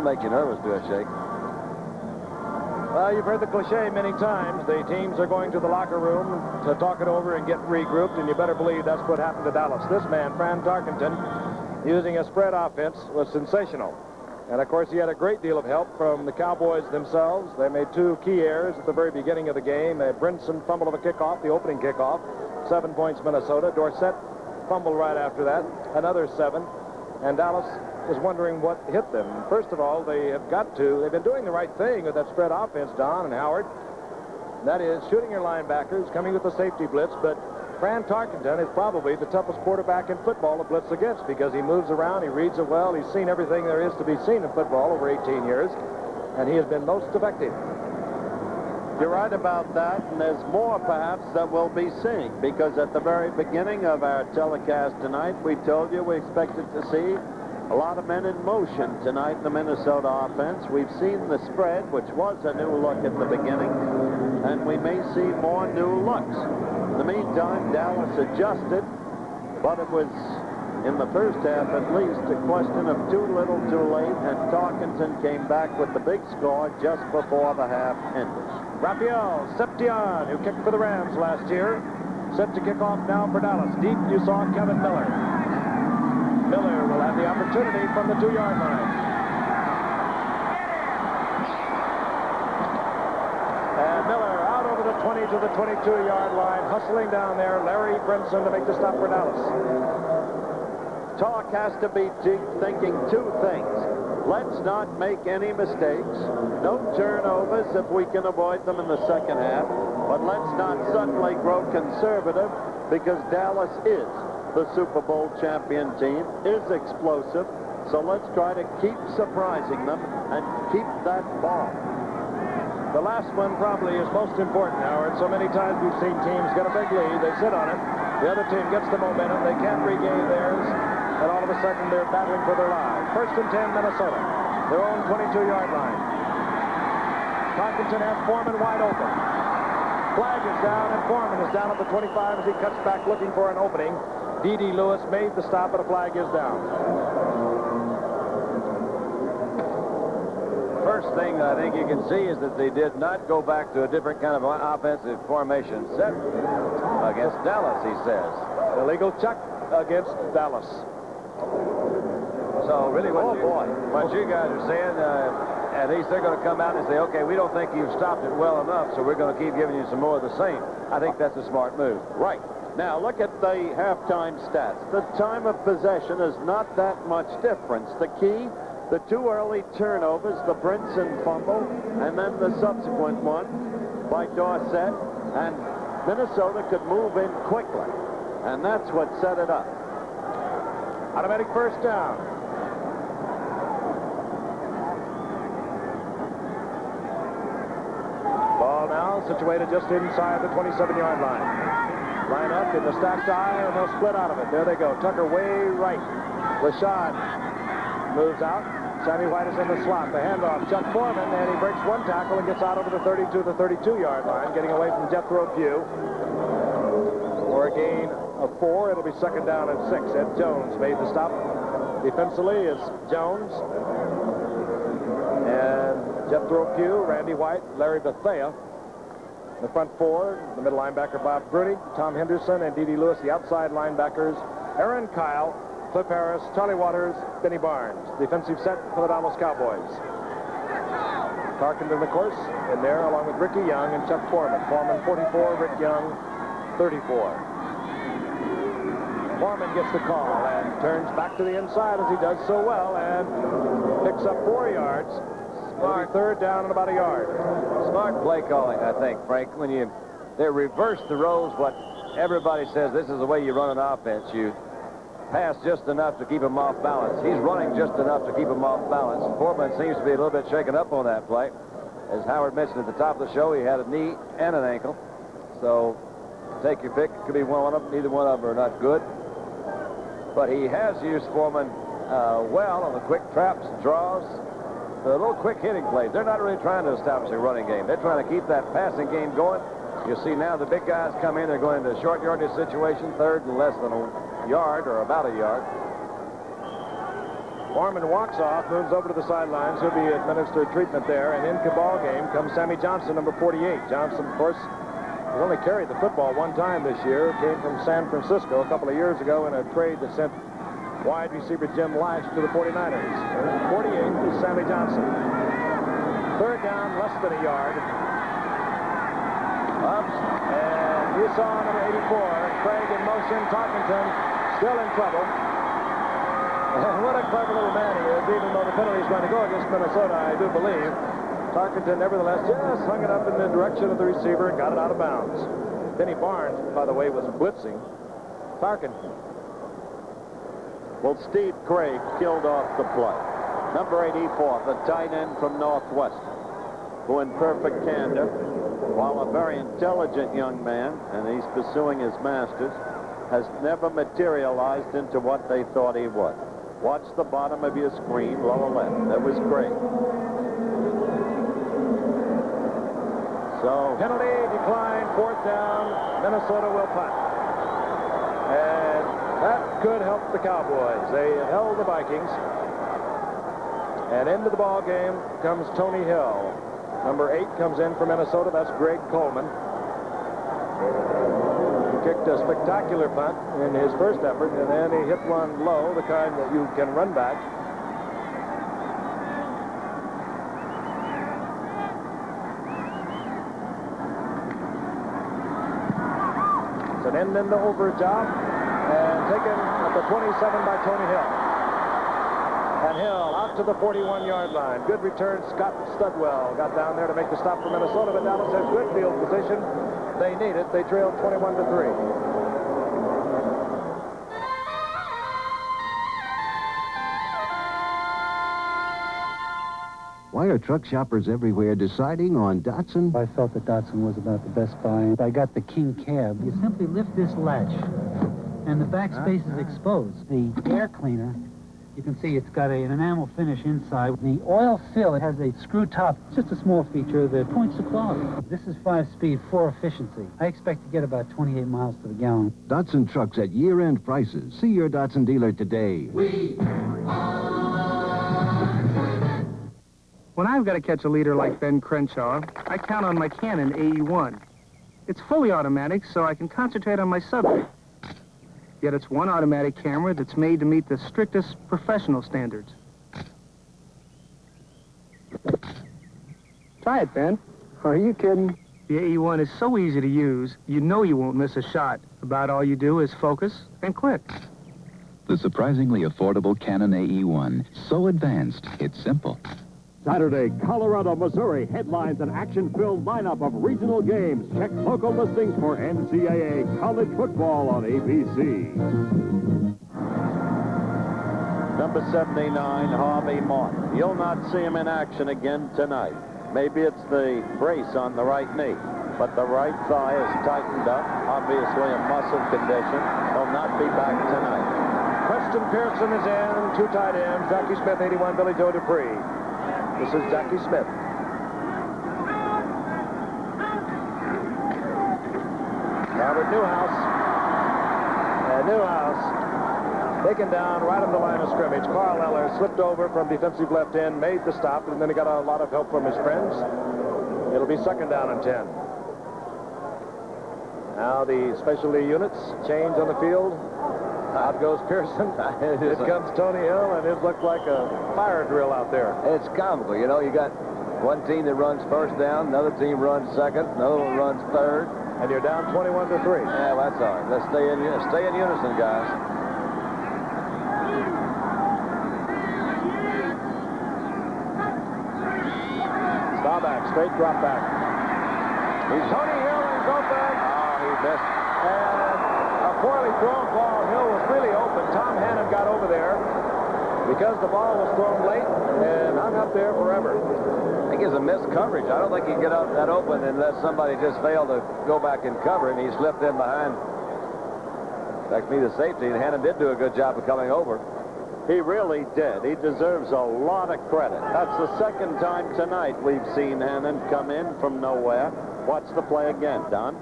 make you nervous, do it, Shake? Well, you've heard the cliche many times. The teams are going to the locker room to talk it over and get regrouped, and you better believe that's what happened to Dallas. This man, Fran Tarkenton, using a spread offense, was sensational. And, of course, he had a great deal of help from the Cowboys themselves. They made 2 key errors at the very beginning of the game. A Brinson fumble of a kickoff, the opening kickoff, 7 points Minnesota. Dorsett fumbled right after that, another 7. And Dallas is wondering what hit them. First of all, they've been doing the right thing with that spread offense, Don and Howard. That is shooting your linebackers, coming with the safety blitz, but Fran Tarkenton is probably the toughest quarterback in football to blitz against because he moves around, he reads it well, he's seen everything there is to be seen in football over 18 years, and he has been most effective. You're right about that, and there's more perhaps that we'll be seeing, because at the very beginning of our telecast tonight, we told you we expected to see a lot of men in motion tonight in the Minnesota offense. We've seen the spread, which was a new look at the beginning, and we may see more new looks. In the meantime, Dallas adjusted, but it was, in the first half at least, a question of too little too late, and Tarkenton came back with the big score just before the half ended. Rafael Septien, who kicked for the Rams last year, set to kick off now for Dallas. Deep, you saw Kevin Miller. Miller will have the opportunity from the 2-yard line. And Miller out over the 20 to the 22-yard line, hustling down there. Larry Brinson to make the stop for Dallas. Talk has to be thinking 2 things. Let's not make any mistakes. No turnovers if we can avoid them in the second half. But let's not suddenly grow conservative, because Dallas is the Super Bowl champion team, is explosive. So let's try to keep surprising them and keep that ball. The last one probably is most important, Howard. So many times we've seen teams get a big lead. They sit on it. The other team gets the momentum. They can't regain theirs. And all of a sudden, they're battling for their lives. 1st and 10, Minnesota. Their own 22-yard line. Tarkenton has Foreman wide open. Flag is down, and Foreman is down at the 25 as he cuts back looking for an opening. D.D. Lewis made the stop, but a flag is down. First thing I think you can see is that they did not go back to a different kind of offensive formation set against Dallas, he says. Illegal check against Dallas. So really what you guys are saying, at least they're going to come out and say, okay, we don't think you've stopped it well enough, so we're going to keep giving you some more of the same. I think that's a smart move. Right. Now, look at the halftime stats. The time of possession is not that much difference. The key, the 2 early turnovers, the Brinson fumble, and then the subsequent one by Dorsett. And Minnesota could move in quickly. And that's what set it up. Automatic first down. Ball now situated just inside the 27-yard line. Line up in the stacked eye, and they'll split out of it. There they go. Tucker way right. Rashad moves out. Sammy White is in the slot. The handoff. Chuck Foreman, and he breaks 1 tackle and gets out over the 32 to the 32-yard line, getting away from Jethro Pugh. For a gain of 4, it'll be 2nd down and 6. Ed Jones made the stop. Defensively is Jones. And Jethro Pugh, Randy White, Larry Bethea. The front 4, the middle linebacker Bob Bruni, Tom Henderson, and D.D. Lewis. The outside linebackers, Aaron Kyle, Cliff Harris, Charlie Waters, Benny Barnes. Defensive set for the Dallas Cowboys. Tarkenton, of course, in there along with Rickey Young and Chuck Foreman. Foreman 44, Rick Young 34. Foreman gets the call and turns back to the inside as he does so well and picks up 4 yards. Smart. 3rd down and about a yard. Smart play calling, I think, Frank. When they reverse the roles, what everybody says, this is the way you run an offense. You pass just enough to keep him off balance. He's running just enough to keep him off balance. Foreman seems to be a little bit shaken up on that play. As Howard mentioned at the top of the show, he had a knee and an ankle. So take your pick. It could be one of them. Neither one of them are not good. But he has used Foreman well on the quick traps, draws, the little quick hitting plays. They're not really trying to establish a running game. They're trying to keep that passing game going. You see now the big guys come in. They're going into a short yardage situation, 3rd and less than a yard or about a yard. Foreman walks off, moves over to the sidelines. He'll be administered treatment there. And into the ball game comes Sammy Johnson, number 48. Johnson, of course, has only carried the football one time this year. Came from San Francisco a couple of years ago in a trade that sent wide receiver Jim Lash to the 49ers. 48 is Sammy Johnson. Third down, less than a yard. Ups, and you saw number 84, Craig in motion. Tarkenton still in trouble. And what a clever little man he is, even though the penalty is going to go against Minnesota, I do believe. Tarkenton, nevertheless, just hung it up in the direction of the receiver and got it out of bounds. Benny Barnes, by the way, was blitzing Tarkenton. Well, Steve Craig killed off the play. Number 84, the tight end from Northwestern, who in perfect candor, while a very intelligent young man, and he's pursuing his masters, has never materialized into what they thought he would. Watch the bottom of your screen, lower left. That was Craig. So, penalty declined, fourth down. Minnesota will punt. And that could help the Cowboys. They held the Vikings. And into the ball game comes Tony Hill. Number 8 comes in for Minnesota. That's Greg Coleman. He kicked a spectacular punt in his first effort, and then he hit one low, the kind that you can run back. It's an end into over job, and taken at the 27 by Tony Hill. And Hill out to the 41-yard line. Good return. Scott Studwell got down there to make the stop for Minnesota, but Dallas has good field position. They need it. They trailed 21-3. Why are truck shoppers everywhere deciding on Datsun? I felt that Datsun was about the best buy. I got the King cab. You simply lift this latch, and the back space is exposed. The air cleaner, you can see it's got an enamel finish inside. The oil fill, it has a screw top. It's just a small feature that points to quality. This is 5-speed, 4 efficiency. I expect to get about 28 miles to the gallon. Datsun trucks at year-end prices. See your Datsun dealer today. When I've got to catch a leader like Ben Crenshaw, I count on my Canon AE1. It's fully automatic, so I can concentrate on my subject. Yet it's one automatic camera that's made to meet the strictest professional standards. Try it, Ben. Are you kidding? The AE1 is so easy to use, you know you won't miss a shot. About all you do is focus and click. The surprisingly affordable Canon AE1. So advanced, it's simple. Saturday, Colorado, Missouri headlines an action-filled lineup of regional games. Check local listings for NCAA college football on ABC. number 79, Harvey Martin. You'll not see him in action again tonight. Maybe it's the brace on the right knee, but the right thigh is tightened up, obviously a muscle condition. He'll not be back tonight. Preston Pearson is in, 2 tight ends, Jackie Smith, 81, Billy Joe Dupree. This is Jackie Smith. Robert Newhouse. And Newhouse taken down right on the line of scrimmage. Carl Eller slipped over from defensive left end, made the stop, and then he got a lot of help from his friends. It'll be 2nd down and 10. Now the specialty units change on the field. Out goes Pearson. Here comes Tony Hill, and it looked like a fire drill out there. It's comical. You know, you got one team that runs first down, another team runs second, another one runs third. And you're down 21-3. Yeah, well, that's all right. Let's stay in unison, guys. Staubach, straight drop back. He's Tony Hill is open. Oh, he missed. And a poorly thrown ball. Hill was really open. Tom Hannon got over there because the ball was thrown late and hung up there forever. I think it's a missed coverage. I don't think he can get out that open unless somebody just failed to go back and cover him. He slipped in behind. In fact, the safety, and Hannon did do a good job of coming over. He really did. He deserves a lot of credit. That's the 2nd time tonight we've seen Hannon come in from nowhere. Watch the play again, Don.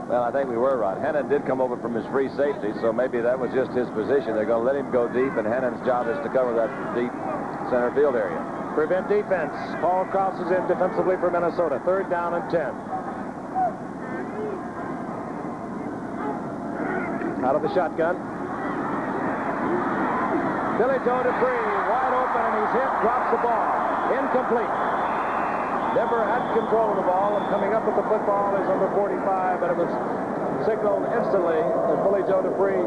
Well, I think we were right. Hennon did come over from his free safety, so maybe that was just his position. They're going to let him go deep, and Hennon's job is to cover that deep center field area. Prevent defense. Paul Krause is in defensively for Minnesota. 3rd down and 10. Out of the shotgun. Billy Joe Dupree, wide open, and he's hit, drops the ball. Incomplete. Never had control of the ball, and coming up with the football is number 45, but it was signaled instantly that Billy Joe Dupree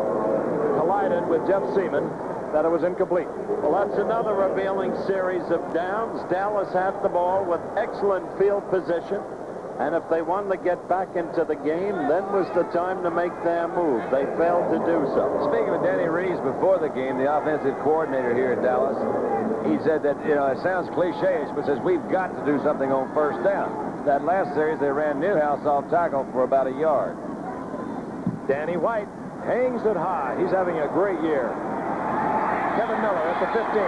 collided with Jeff Seaman that it was incomplete. Well, that's another revealing series of downs. Dallas had the ball with excellent field position, and if they wanted to get back into the game, then was the time to make their move. They failed to do so. Speaking with Danny Reeves before the game, the offensive coordinator here in Dallas, he said that, you know, it sounds cliche-ish, but says we've got to do something on 1st down. That last series, they ran Newhouse off tackle for about a yard. Danny White hangs it high. He's having a great year. Kevin Miller at the 15.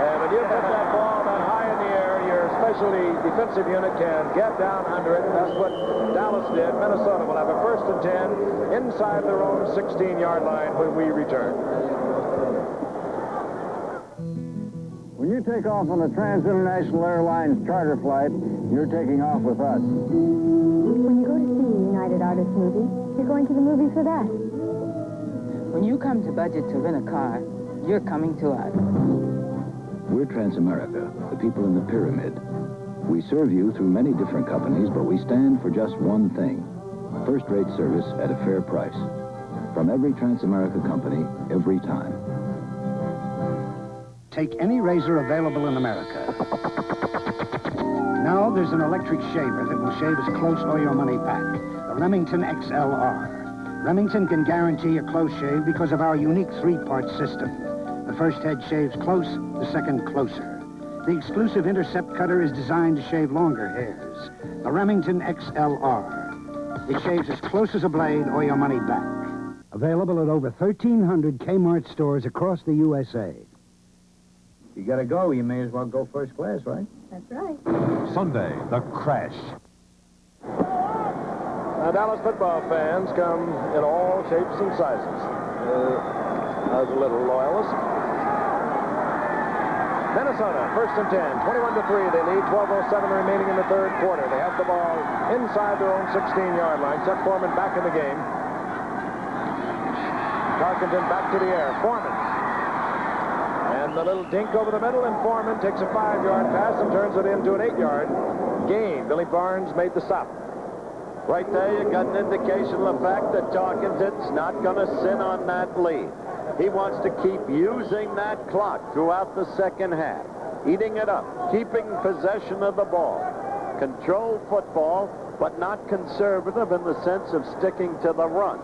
And when you put that ball that high in the air, your specialty defensive unit can get down under it. That's what Dallas did. Minnesota will have a 1st and 10 inside their own 16-yard line when we return. When you take off on a Trans-International Airlines charter flight, you're taking off with us. When you go to see a United Artists movie, you're going to the movies with us. When you come to budget to rent a car, you're coming to us. We're Transamerica, the people in the pyramid. We serve you through many different companies, but we stand for just one thing: first-rate service at a fair price. From every Transamerica company, every time. Take any razor available in America. Now there's an electric shaver that will shave as close or your money back. The Remington XLR. Remington can guarantee a close shave because of our unique 3-part system. The first head shaves close, the second closer. The exclusive Intercept cutter is designed to shave longer hairs. The Remington XLR. It shaves as close as a blade or your money back. Available at over 1,300 Kmart stores across the USA. You gotta go, you may as well go first class, right? That's right. Sunday, the crash. Now, Dallas football fans come in all shapes and sizes. I was a little loyalist. Minnesota, 1st and 10, 21-3. They lead, 12:07 remaining in the 3rd quarter. They have the ball inside their own 16-yard line. Chuck Foreman back in the game. Tarkenton back to the air. Foreman. And the little dink over the middle, and Foreman takes a 5-yard pass and turns it into an 8-yard gain. Billy Barnes made the stop. Right there, you got an indication of the fact that Tarkenton's not going to sit on that lead. He wants to keep using that clock throughout the 2nd half, eating it up, keeping possession of the ball. Control football, but not conservative in the sense of sticking to the run.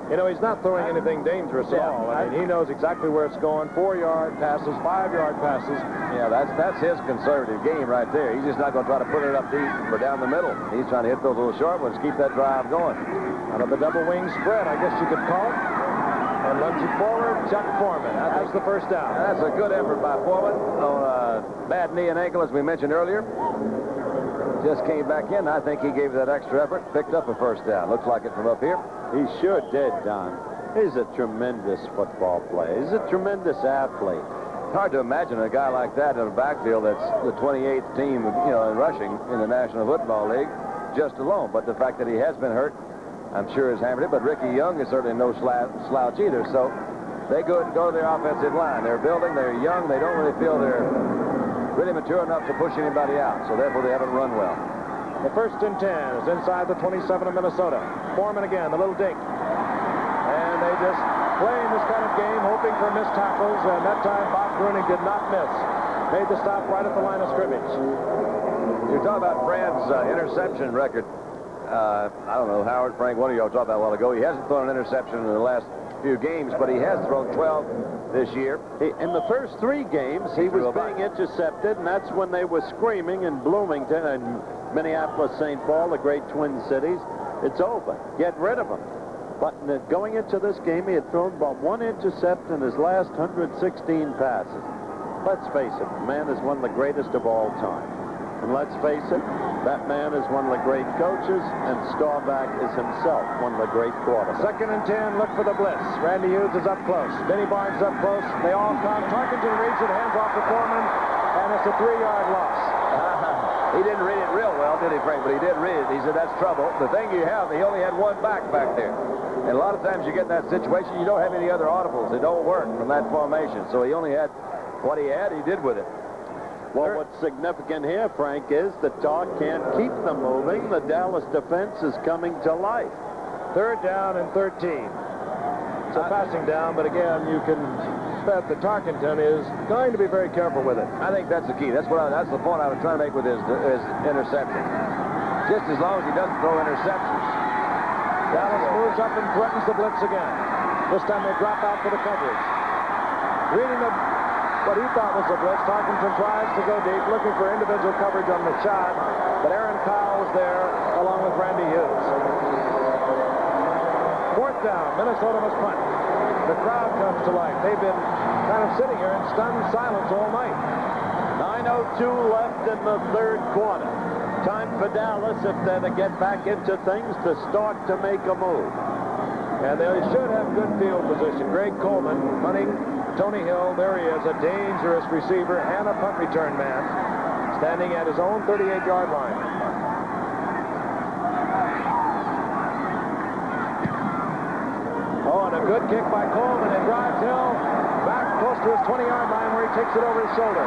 You know, he's not throwing anything dangerous at all. I mean, he knows exactly where it's going. 4-yard passes, 5-yard passes. Yeah, that's his conservative game right there. He's just not going to try to put it up deep or down the middle. He's trying to hit those little short ones, keep that drive going. Out of the double wing spread, I guess you could call it. And lunging forward, Chuck Foreman. That's the 1st down. That's a good effort by Foreman on a bad knee and ankle, as we mentioned earlier. Just came back in. I think he gave that extra effort, picked up a 1st down. Looks like it from up here. He sure did, Don. He's a tremendous football player. He's a tremendous athlete. Hard to imagine a guy like that in a backfield that's the 28th team, you know, in rushing in the National Football League, just alone. But the fact that he has been hurt, I'm sure has hampered it. But Rickey Young is certainly no slouch either. So they go to their offensive line. They're building. They're young. They don't really feel they're really mature enough to push anybody out. So therefore, they haven't run well. The 1st and 10 is inside the 27 of Minnesota. Foreman again, the little dink. And they just playing this kind of game, hoping for missed tackles. And that time, Bob Bruning did not miss. Made the stop right at the line of scrimmage. You're talking about Fran's interception record. I don't know, Howard, Frank, one of you all talked about a while ago. He hasn't thrown an interception in the last few games, but he has thrown 12 this year. In the first 3 games, he was being intercepted, and that's when they were screaming in Bloomington and Minneapolis, St. Paul, the great Twin Cities. It's over. Get rid of him. But going into this game, he had thrown but 1 intercept in his last 116 passes. Let's face it, the man is one of the greatest of all time. And let's face it, that man is one of the great coaches, and Staubach is himself one of the great quarterbacks. 2nd and 10, look for the blitz. Randy Hughes is up close. Benny Barnes is up close. They all come. Tarkenton reads it, hands off to Foreman, and it's a 3-yard loss. He didn't read it real well, did he, Frank? But he did read it. He said, that's trouble. The thing you have, he only had one back there. And a lot of times you get in that situation, you don't have any other audibles. They don't work from that formation. So he only had what he had, he did with it. Well, what's significant here, Frank, is the Tar can't keep them moving. The Dallas defense is coming to life. 3rd down and 13. It's a passing down, but again, you can bet that Tarkenton is going to be very careful with it. I think that's the key. That's the point I was trying to make with his interception. Just as long as he doesn't throw interceptions. Dallas moves up and threatens the blitz again. This time they drop out for the coverage. Reading what he thought was a blitz, Tarkenton tries to go deep, looking for individual coverage on the shot, but Aaron Kyle was there along with Randy Hughes. 4th down, Minnesota must punt. The crowd comes to life. They've been kind of sitting here in stunned silence all night. 9:02 left in the 3rd quarter. Time for Dallas, if they're to get back into things, to start to make a move. And they should have good field position. Greg Coleman punting. Tony Hill, there he is, a dangerous receiver and a punt return man, standing at his own 38-yard line. Oh, and a good kick by Coleman. It drives Hill back close to his 20-yard line where he takes it over his shoulder.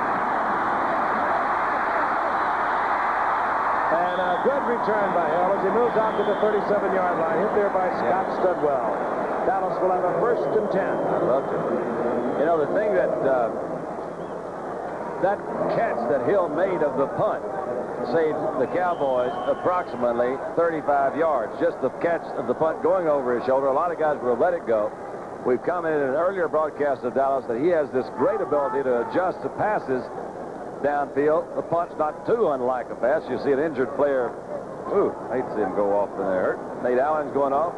And a good return by Hill as he moves out to the 37-yard line, hit there by Scott Studwell. Dallas will have a 1st and 10. I loved it. You know, the thing that that catch that Hill made of the punt saved the Cowboys approximately 35 yards. Just the catch of the punt going over his shoulder. A lot of guys would have let it go. We've commented in an earlier broadcast of Dallas that he has this great ability to adjust the passes downfield. The punt's not too unlike a pass. You see an injured player. Ooh, I hate to see him go off in there. Nate Allen's going off.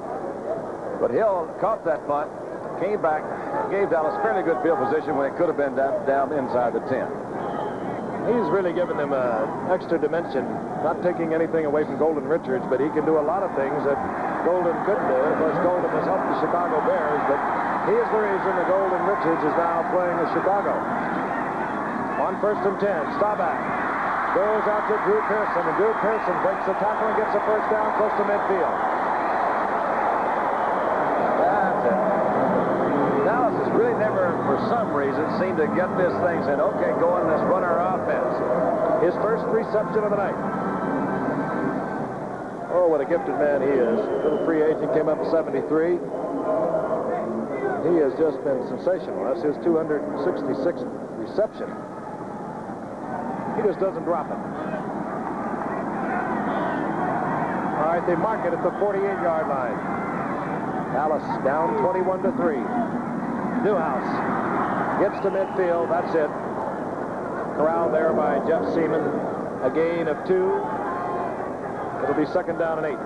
But Hill caught that punt, came back, gave Dallas fairly good field position when it could have been down inside the 10. He's really given them an extra dimension, not taking anything away from Golden Richards, but he can do a lot of things that Golden couldn't do. Of course, Golden has helped the Chicago Bears, but he is the reason that Golden Richards is now playing with Chicago. On 1st and 10, Staubach goes out to Drew Pearson, and Drew Pearson breaks the tackle and gets a 1st down close to midfield. That's it. Dallas has really never, for some reason, seemed to get this thing, said, okay, go on, let's run our offense. His 1st reception of the night. Oh, what a gifted man he is. Little free agent, came up at 73. He has just been sensational. That's his 266th reception. He just doesn't drop it. All right, they mark it at the 48-yard line. Dallas down 21-3. Newhouse gets to midfield. That's it. Corralled there by Jeff Seaman. A gain of 2. It'll be 2nd down and 8.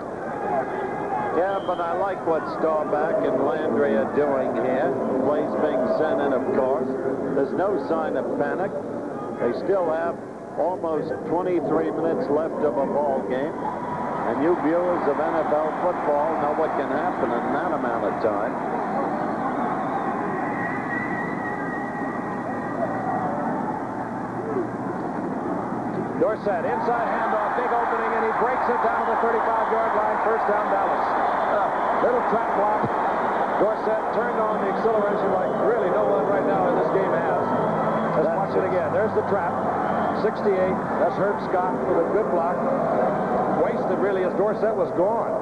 Yeah, but I like what Staubach and Landry are doing here. Plays being sent in, of course. There's no sign of panic. They still have almost 23 minutes left of a ball game. And you viewers of NFL football know what can happen in that amount of time. Dorsett, inside handoff, big opening, and he breaks it down to the 35-yard line. 1st down, Dallas. Little trap block. Dorsett turned on the acceleration like really no one right now in this game has. Let's watch it again. There's the trap. 68. That's Herb Scott with a good block. Wasted really as Dorsett was gone.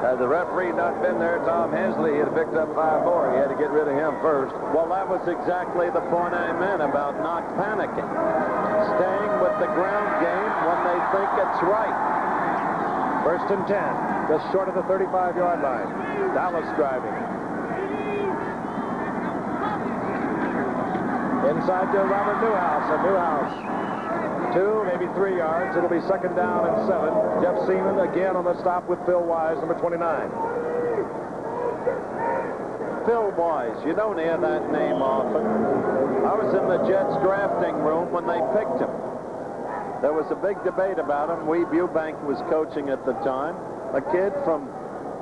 Had the referee not been there, Tom Hensley, he'd have picked up 5 more. He had to get rid of him first. Well, that was exactly the point I meant about not panicking. Staying with the ground game when they think it's right. 1st and 10, just short of the 35-yard line. Dallas driving. Inside to Robert Newhouse, and Newhouse 2, maybe 3 yards. It'll be 2nd down and 7. Jeff Seaman again on the stop with Phil Wise, number 29. Phil Wise, you don't hear that name often. I was in the Jets drafting room when they picked him. There was a big debate about him. Weeb Eubank was coaching at the time, a kid from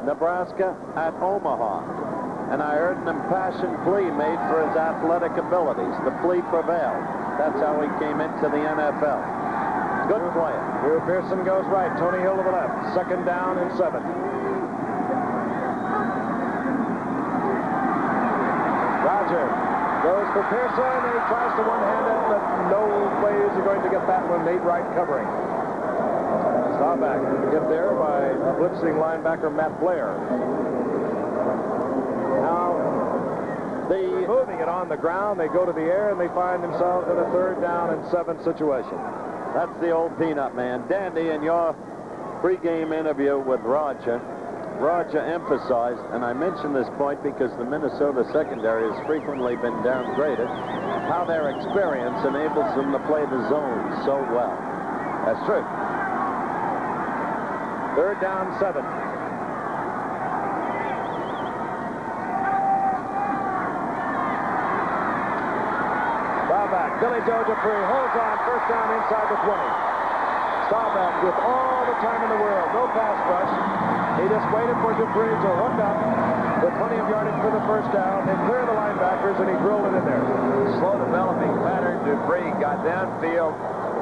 Nebraska at Omaha. And I heard an impassioned plea made for his athletic abilities. The plea prevailed. That's how he came into the NFL. Good player. Drew Pearson goes right. Tony Hill to the left. 2nd down and 7. Roger goes for Pearson, and he tries to one-hand it, but no way is he going to get that one. Nate Wright covering. Staubach get there by blitzing linebacker Matt Blair. Now, moving it on the ground, they go to the air, and they find themselves in a 3rd down and 7 situation. That's the old peanut man. Dandy, in your pregame interview with Roger emphasized, and I mention this point because the Minnesota secondary has frequently been downgraded, how their experience enables them to play the zone so well. That's true. 3rd down, 7. Staubach, Billy Joe Dupree holds on, 1st down inside the 20. Staubach with all the time in the world, no pass rush. He just waited for Dupree to hook up with plenty of yardage for the 1st down. They clear the linebackers, and he drilled it in there. Slow developing pattern. Dupree got downfield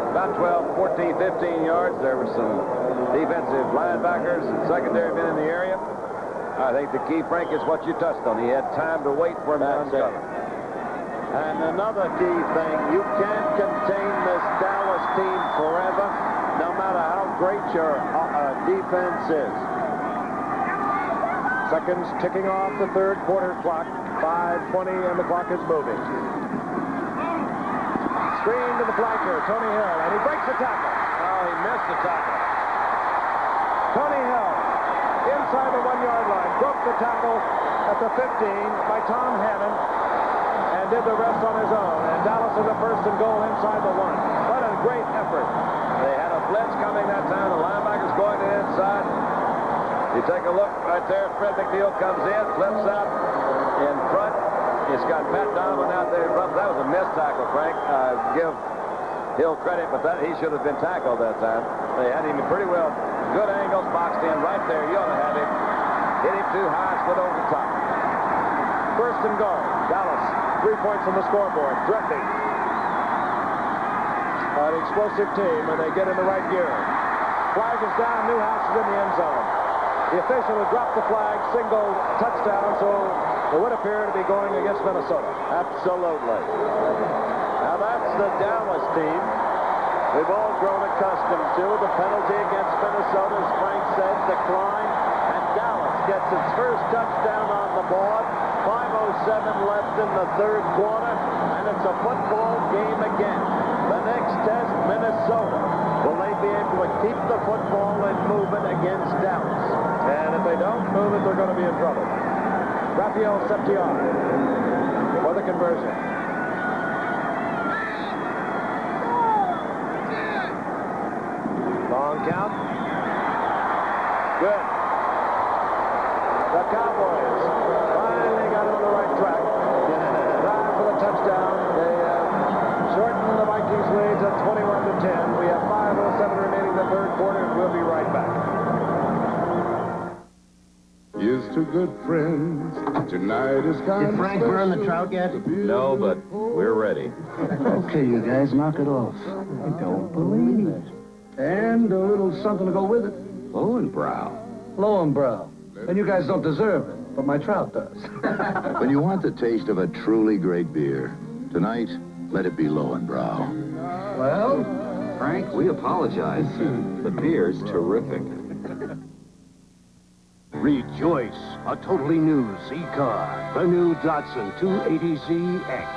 about 12, 14, 15 yards. There were some defensive linebackers and secondary men in the area. I think the key, Frank, is what you touched on. He had time to wait for him to uncover. And another key thing, you can't contain this Dallas team forever, no matter how great your defense is. Seconds ticking off the 3rd quarter clock. 5:20, and the clock is moving. Screen to the flanker, Tony Hill, and he breaks the tackle. Oh, he missed the tackle. Tony Hill, inside the 1-yard line, broke the tackle at the 15 by Tom Hannon, and did the rest on his own. And Dallas is a 1st and goal inside the 1. What a great effort. They had a blitz coming that time. The linebackers going to inside. You take a look right there. Fred McNeil comes in, flips out in front. He's got Pat Donovan out there in front. That was a missed tackle, Frank. Give Hill credit, but he should have been tackled that time. They had him pretty well. Good angles, boxed in right there. You ought to have him. Hit him too high, split over the top. 1st and goal. Dallas, 3 points on the scoreboard. Threatening. An explosive team, and they get in the right gear. Flag is down. Newhouse is in the end zone. The official has dropped the flag, single touchdown, so it would appear to be going against Minnesota. Absolutely. Now that's the Dallas team we've all grown accustomed to. The penalty against Minnesota, as Frank said, declined, and Dallas gets its first touchdown on the board. 5:07 left in the 3rd quarter, and it's a football game again. The next test, Minnesota. Will they be able to keep the football and move it against Dallas? And if they don't move it, they're going to be in trouble. Rafael Septien for the conversion. Long count. Good. The Cowboys finally got on the right track. Drive for the touchdown. They shorten the Vikings lead to 21-10. We have 5:07 remaining in the 3rd quarter, and we'll be right back. Here's to good friends. Tonight is kind Did Frank burn the trout yet? No, but we're ready. Okay, you guys, knock it off. I don't believe it. And a little something to go with it. Lowenbrow. Lowenbrow. And you guys don't deserve it, but my trout does. When you want the taste of a truly great beer, tonight, let it be Lowenbrow. Well? Frank, we apologize. The beer's terrific. Rejoice, a totally new Z-Car, the new Datsun 280ZX.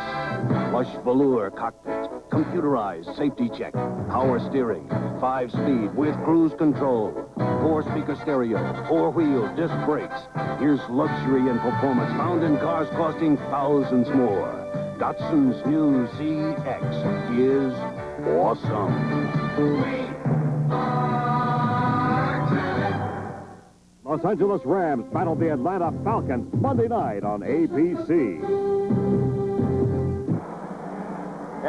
Plush velour cockpit, computerized safety check, power steering, 5-speed with cruise control, 4-speaker stereo, 4-wheel disc brakes. Here's luxury and performance found in cars costing thousands more. Datsun's new ZX is awesome. Los Angeles Rams battle the Atlanta Falcons Monday night on ABC.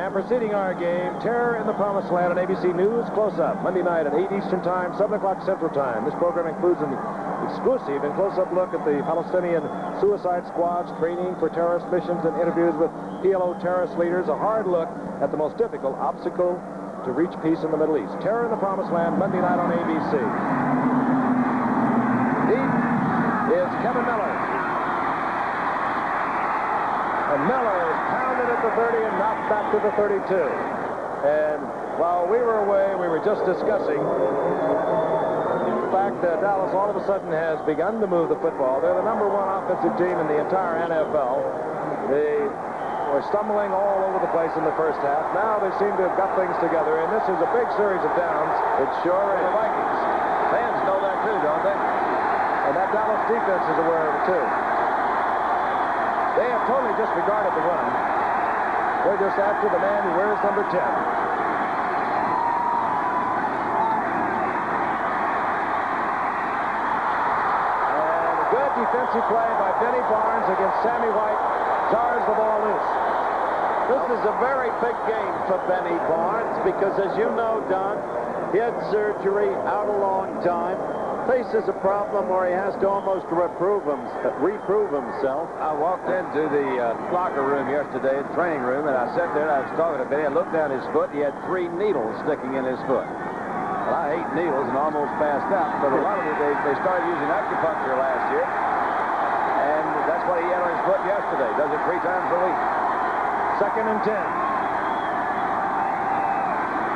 And preceding our game, Terror in the Promised Land on ABC News Close-Up, Monday night at 8 Eastern Time, 7 o'clock Central Time. This program includes an exclusive and close-up look at the Palestinian suicide squads, training for terrorist missions, and interviews with PLO terrorist leaders. A hard look at the most difficult obstacle to reach peace in the Middle East. Terror in the Promised Land, Monday night on ABC. Deep is Kevin Miller. And Miller is pounded at the 30 and knocked back to the 32. And while we were away, we were just discussing the fact that Dallas all of a sudden has begun to move the football. They're the #1 offensive team in the entire NFL. They were stumbling all over the place in the first half. Now they seem to have got things together, and this is a big series of downs. It's sure for the Vikings. Fans know that too, don't they? And that Dallas defense is aware of it too. They have totally disregarded the run. They're just after the man who wears number 10. And a good defensive play by Benny Barnes against Sammy White jars the ball loose. This is a very big game for Benny Barnes because, as you know, Don, he had surgery, out a long time. Faces a problem where he has to almost reprove himself. I walked into the locker room yesterday, the training room, and I sat there and I was talking to Benny. I looked down his foot. He had 3 needles sticking in his foot. Well, I hate needles and almost passed out. But a lot of it, they started using acupuncture last year. And that's what he had on his foot yesterday. Does it 3 times a week. 2nd and 10.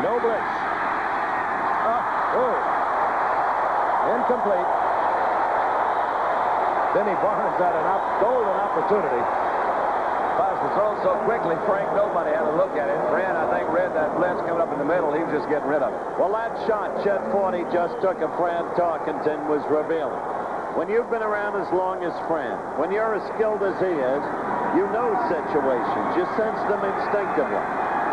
No blitz. Incomplete. Benny Barnes had a golden opportunity. Pass was thrown so quickly, Frank, nobody had a look at it. Fran, I think, read that blitz coming up in the middle. He was just getting rid of it. Well, that shot Chet Forney just took of Fran Tarkenton was revealing. When you've been around as long as Fran, when you're as skilled as he is, you know situations. You sense them instinctively.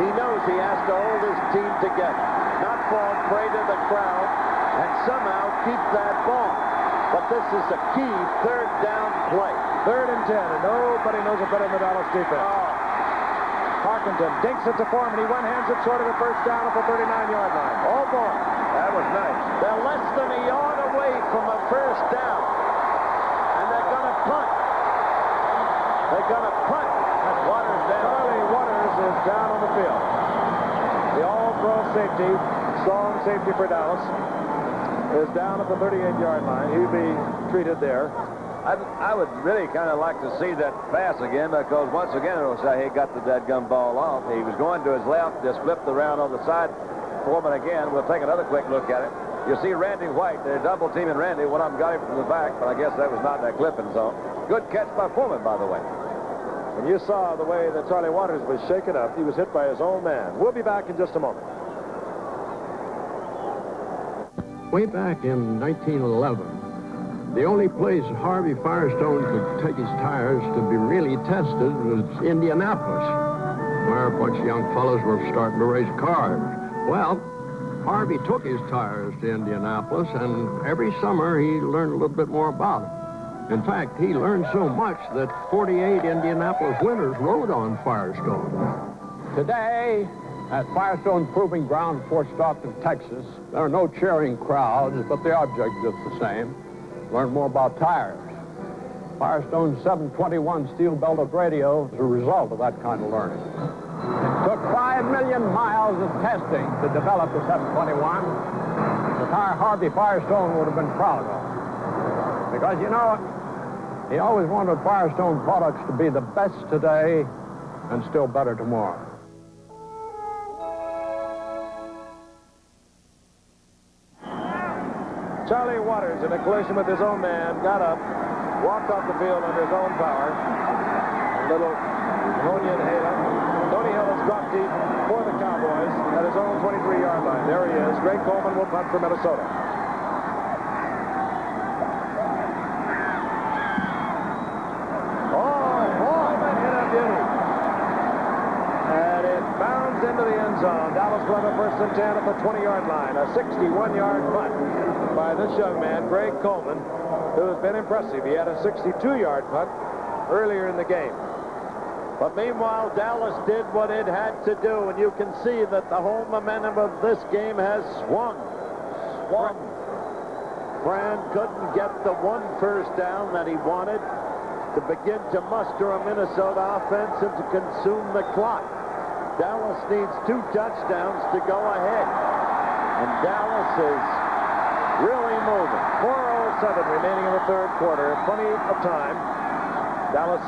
He knows he has to hold his team together, not fall prey to the crowd, and somehow keep that ball. But this is a key 3rd down play. 3rd and 10, and nobody knows it better than the Dallas defense. Tarkenton dinks it to Foreman. He one-hands it short of the 1st down at the 39-yard line. Oh, boy. That was nice. They're less than a yard away from a 1st down. And they're going to punt. They're going to punt. That's Waters down. Charlie Waters is down on the field. The all-pro safety, strong safety for Dallas, is down at the 38-yard line. He'll be treated there. I would really kind of like to see that pass again because once again it'll say he got the dadgum ball off. He was going to his left, just flipped around on the side. Foreman again. We'll take another quick look at it. You see Randy White. They're double teaming Randy. One of them got him from the back, but I guess that was not that clipping zone. Good catch by Foreman, by the way. And you saw the way that Charlie Waters was shaken up. He was hit by his own man. We'll be back in just a moment. Way back in 1911, the only place Harvey Firestone could take his tires to be really tested was Indianapolis, where a bunch of young fellows were starting to race cars. Well, Harvey took his tires to Indianapolis, and every summer he learned a little bit more about them. In fact, he learned so much that 48 Indianapolis winners rode on Firestone. Today, at Firestone Proving Ground, Fort Stockton, Texas, there are no cheering crowds, but the objective is the same. Learn more about tires. Firestone's 721 steel-belted radio is a result of that kind of learning. It took 5 million miles of testing to develop the 721. The tire Harvey Firestone would have been proud of. Because, you know, he always wanted Firestone products to be the best today and still better tomorrow. Charlie Waters, in a collision with his own man, got up, walked off the field under his own power. A little Tony Hill has dropped deep for the Cowboys at his own 23-yard line. There he is. Greg Coleman will punt for Minnesota. Into the end zone. Dallas will have a 1st and 10 at the 20-yard line. A 61-yard punt by this young man, Greg Coleman, who has been impressive. He had a 62-yard punt earlier in the game. But meanwhile, Dallas did what it had to do, and you can see that the whole momentum of this game has swung. Fran couldn't get the one first down that he wanted to begin to muster a Minnesota offense and to consume the clock. Dallas needs 2 touchdowns to go ahead. And Dallas is really moving. 4:07 remaining in the third quarter. Plenty of time. Dallas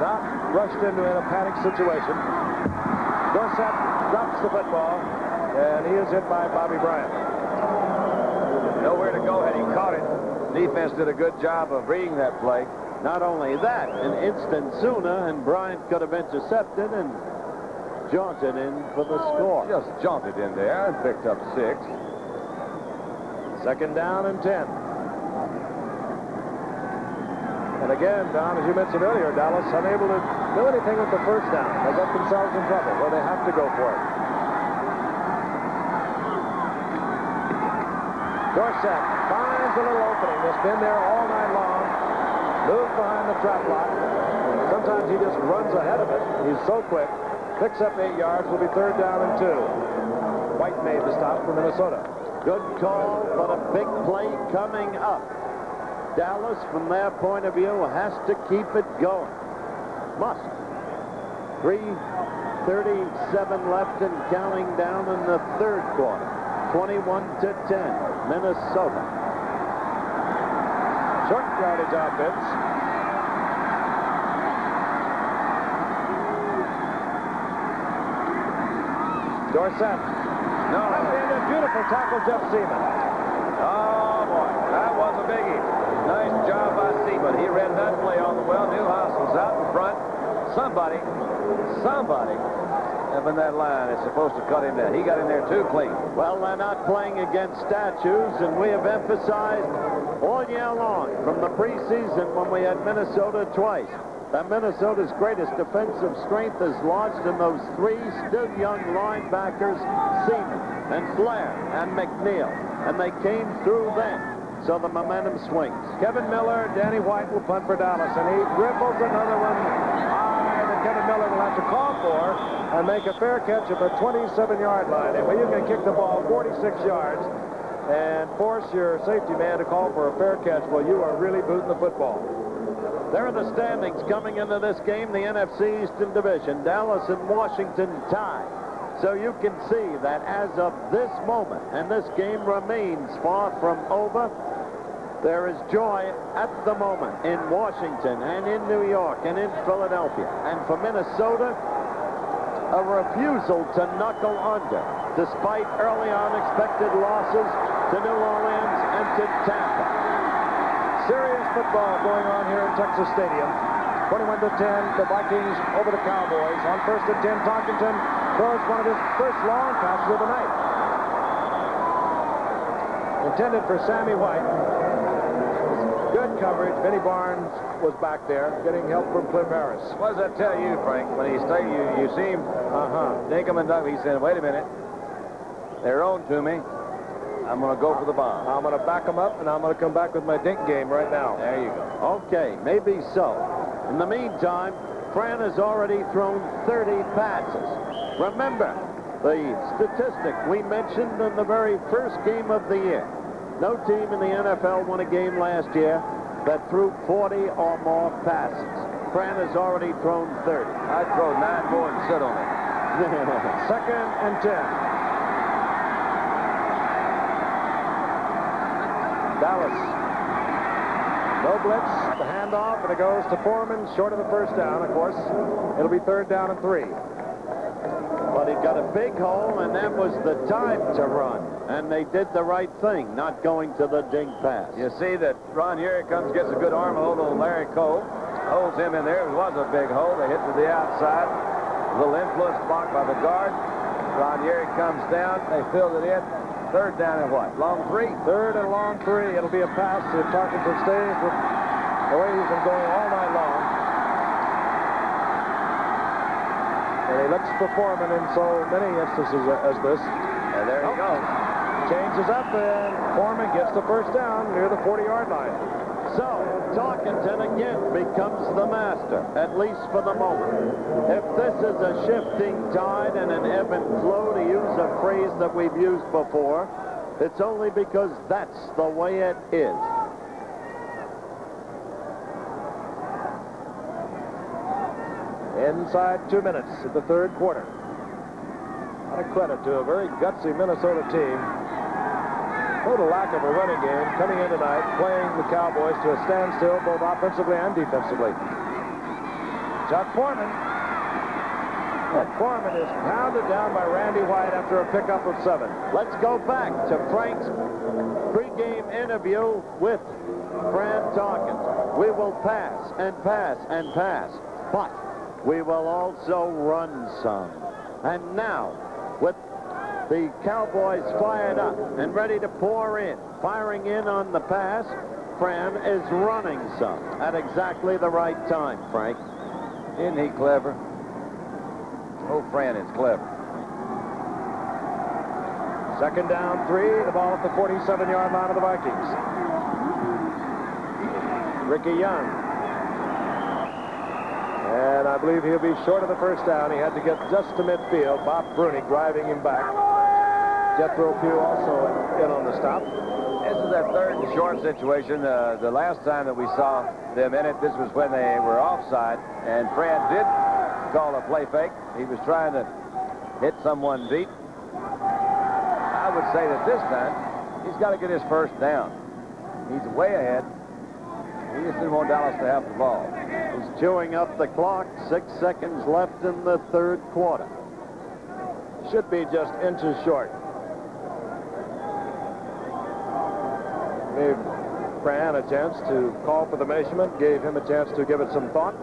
not rushed into in a panic situation. Dorsett drops the football, and he is hit by Bobby Bryant. Nowhere to go had he caught it. Defense did a good job of reading that play. Not only that, an instant sooner, and Bryant could have intercepted and jaunted in for the score. Just jaunted in there and picked up 6. Second down and 10. And again, Don, as you mentioned earlier, Dallas unable to do anything with the first down. They got themselves in trouble where they have to go for it. Dorsett finds a little opening. That's been there all night long. Moves behind the trap block. Sometimes he just runs ahead of it. He's so quick. Picks up 8 yards. Will be third down and 2. White made the stop for Minnesota. Good call, but a big play coming up. Dallas, from their point of view, has to keep it going. Must. 3:37 left and counting down in the third quarter. 21-10, Minnesota. Short yardage offense. Dorsett. No. And a beautiful tackle, Jeff Seaman. Oh, boy. That was a biggie. Nice job by Seaman. He read that play on the well. Newhouse was out in front. Somebody up in that line is supposed to cut him down. He got in there too clean. Well, they're not playing against statues, and we have emphasized all year long from the preseason when we had Minnesota twice that Minnesota's greatest defensive strength is lodged in those 3 still young linebackers, Seaman and Blair and McNeil, and they came through then. So the momentum swings. Kevin Miller, Danny White will punt for Dallas, and he dribbles another one high that Kevin Miller will have to call for and make a fair catch at the 27-yard line. And when you can kick the ball 46 yards and force your safety man to call for a fair catch, well, you are really booting the football. There are the standings coming into this game, the NFC Eastern Division. Dallas and Washington tied. So you can see that as of this moment, and this game remains far from over, there is joy at the moment in Washington and in New York and in Philadelphia. And for Minnesota, a refusal to knuckle under, despite early on expected losses to New Orleans and to Tampa. Serious football going on here in Texas Stadium. 21-10, the Vikings over the Cowboys. On 1st and 10, Tarkenton throws one of his first long passes of the night. Intended for Sammy White. Good coverage. Vinnie Barnes was back there, getting help from Cliff Harris. What does that tell you, Frank? When he stayed, you see him dink him and dunk. He said, wait a minute. They're on to me. I'm going to go for the bomb. I'm going to back them up, and I'm going to come back with my dink game right now. There you go. Okay, maybe so. In the meantime, Fran has already thrown 30 passes. Remember the statistic we mentioned in the very first game of the year. No team in the NFL won a game last year that threw 40 or more passes. Fran has already thrown 30. I'd throw 9 more and sit on it. 2nd and 10. Dallas. No blitz, the handoff, and it goes to Foreman, short of the first down, of course. It'll be 3rd down and 3. But he got a big hole, and that was the time to run. And they did the right thing, not going to the dink pass. You see that Ron Yeri comes, gets a good arm hold on Larry Cole, holds him in there. It was a big hole. They hit to the outside. A little influence blocked by the guard. Ron Yeri comes down. They filled it in. 3rd down and what? Long 3? 3rd and long 3. It'll be a pass if Tarkenton stays with the way he's been going all night long. And he looks for Foreman in so many instances as this. And there he goes. Changes up, and Foreman gets the first down near the 40-yard line. So, Tarkenton again becomes the master, at least for the moment. If this is a shifting tide and an ebb and flow, to use a phrase that we've used before, it's only because that's the way it is. Inside 2 minutes of the third quarter. A lot of credit to a very gutsy Minnesota team. Total lack of a running game coming in tonight, playing the Cowboys to a standstill both offensively and defensively. Chuck Foreman. And Foreman is pounded down by Randy White after a pickup of 7. Let's go back to Frank's pregame interview with Fran Tarkenton. We will pass and pass and pass, but we will also run some. And now, with the Cowboys fired up and ready to pour in, firing in on the pass, Fran is running some at exactly the right time, Frank. Isn't he clever? Oh, Fran is clever. Second down, 3. The ball at the 47-yard line of the Vikings. Rickey Young. And I believe he'll be short of the first down. He had to get just to midfield. Bob Bruning driving him back. Jethro Pugh also in on the stop. This is their third and short situation. The last time that we saw them in it, this was when they were offside. And Fran did call a play fake. He was trying to hit someone deep. I would say that this time, he's got to get his first down. He's way ahead. He just didn't want Dallas to have the ball. He's chewing up the clock. 6 seconds left in the third quarter. Should be just inches short. Gave Fran a chance to call for the measurement, gave him a chance to give it some thought.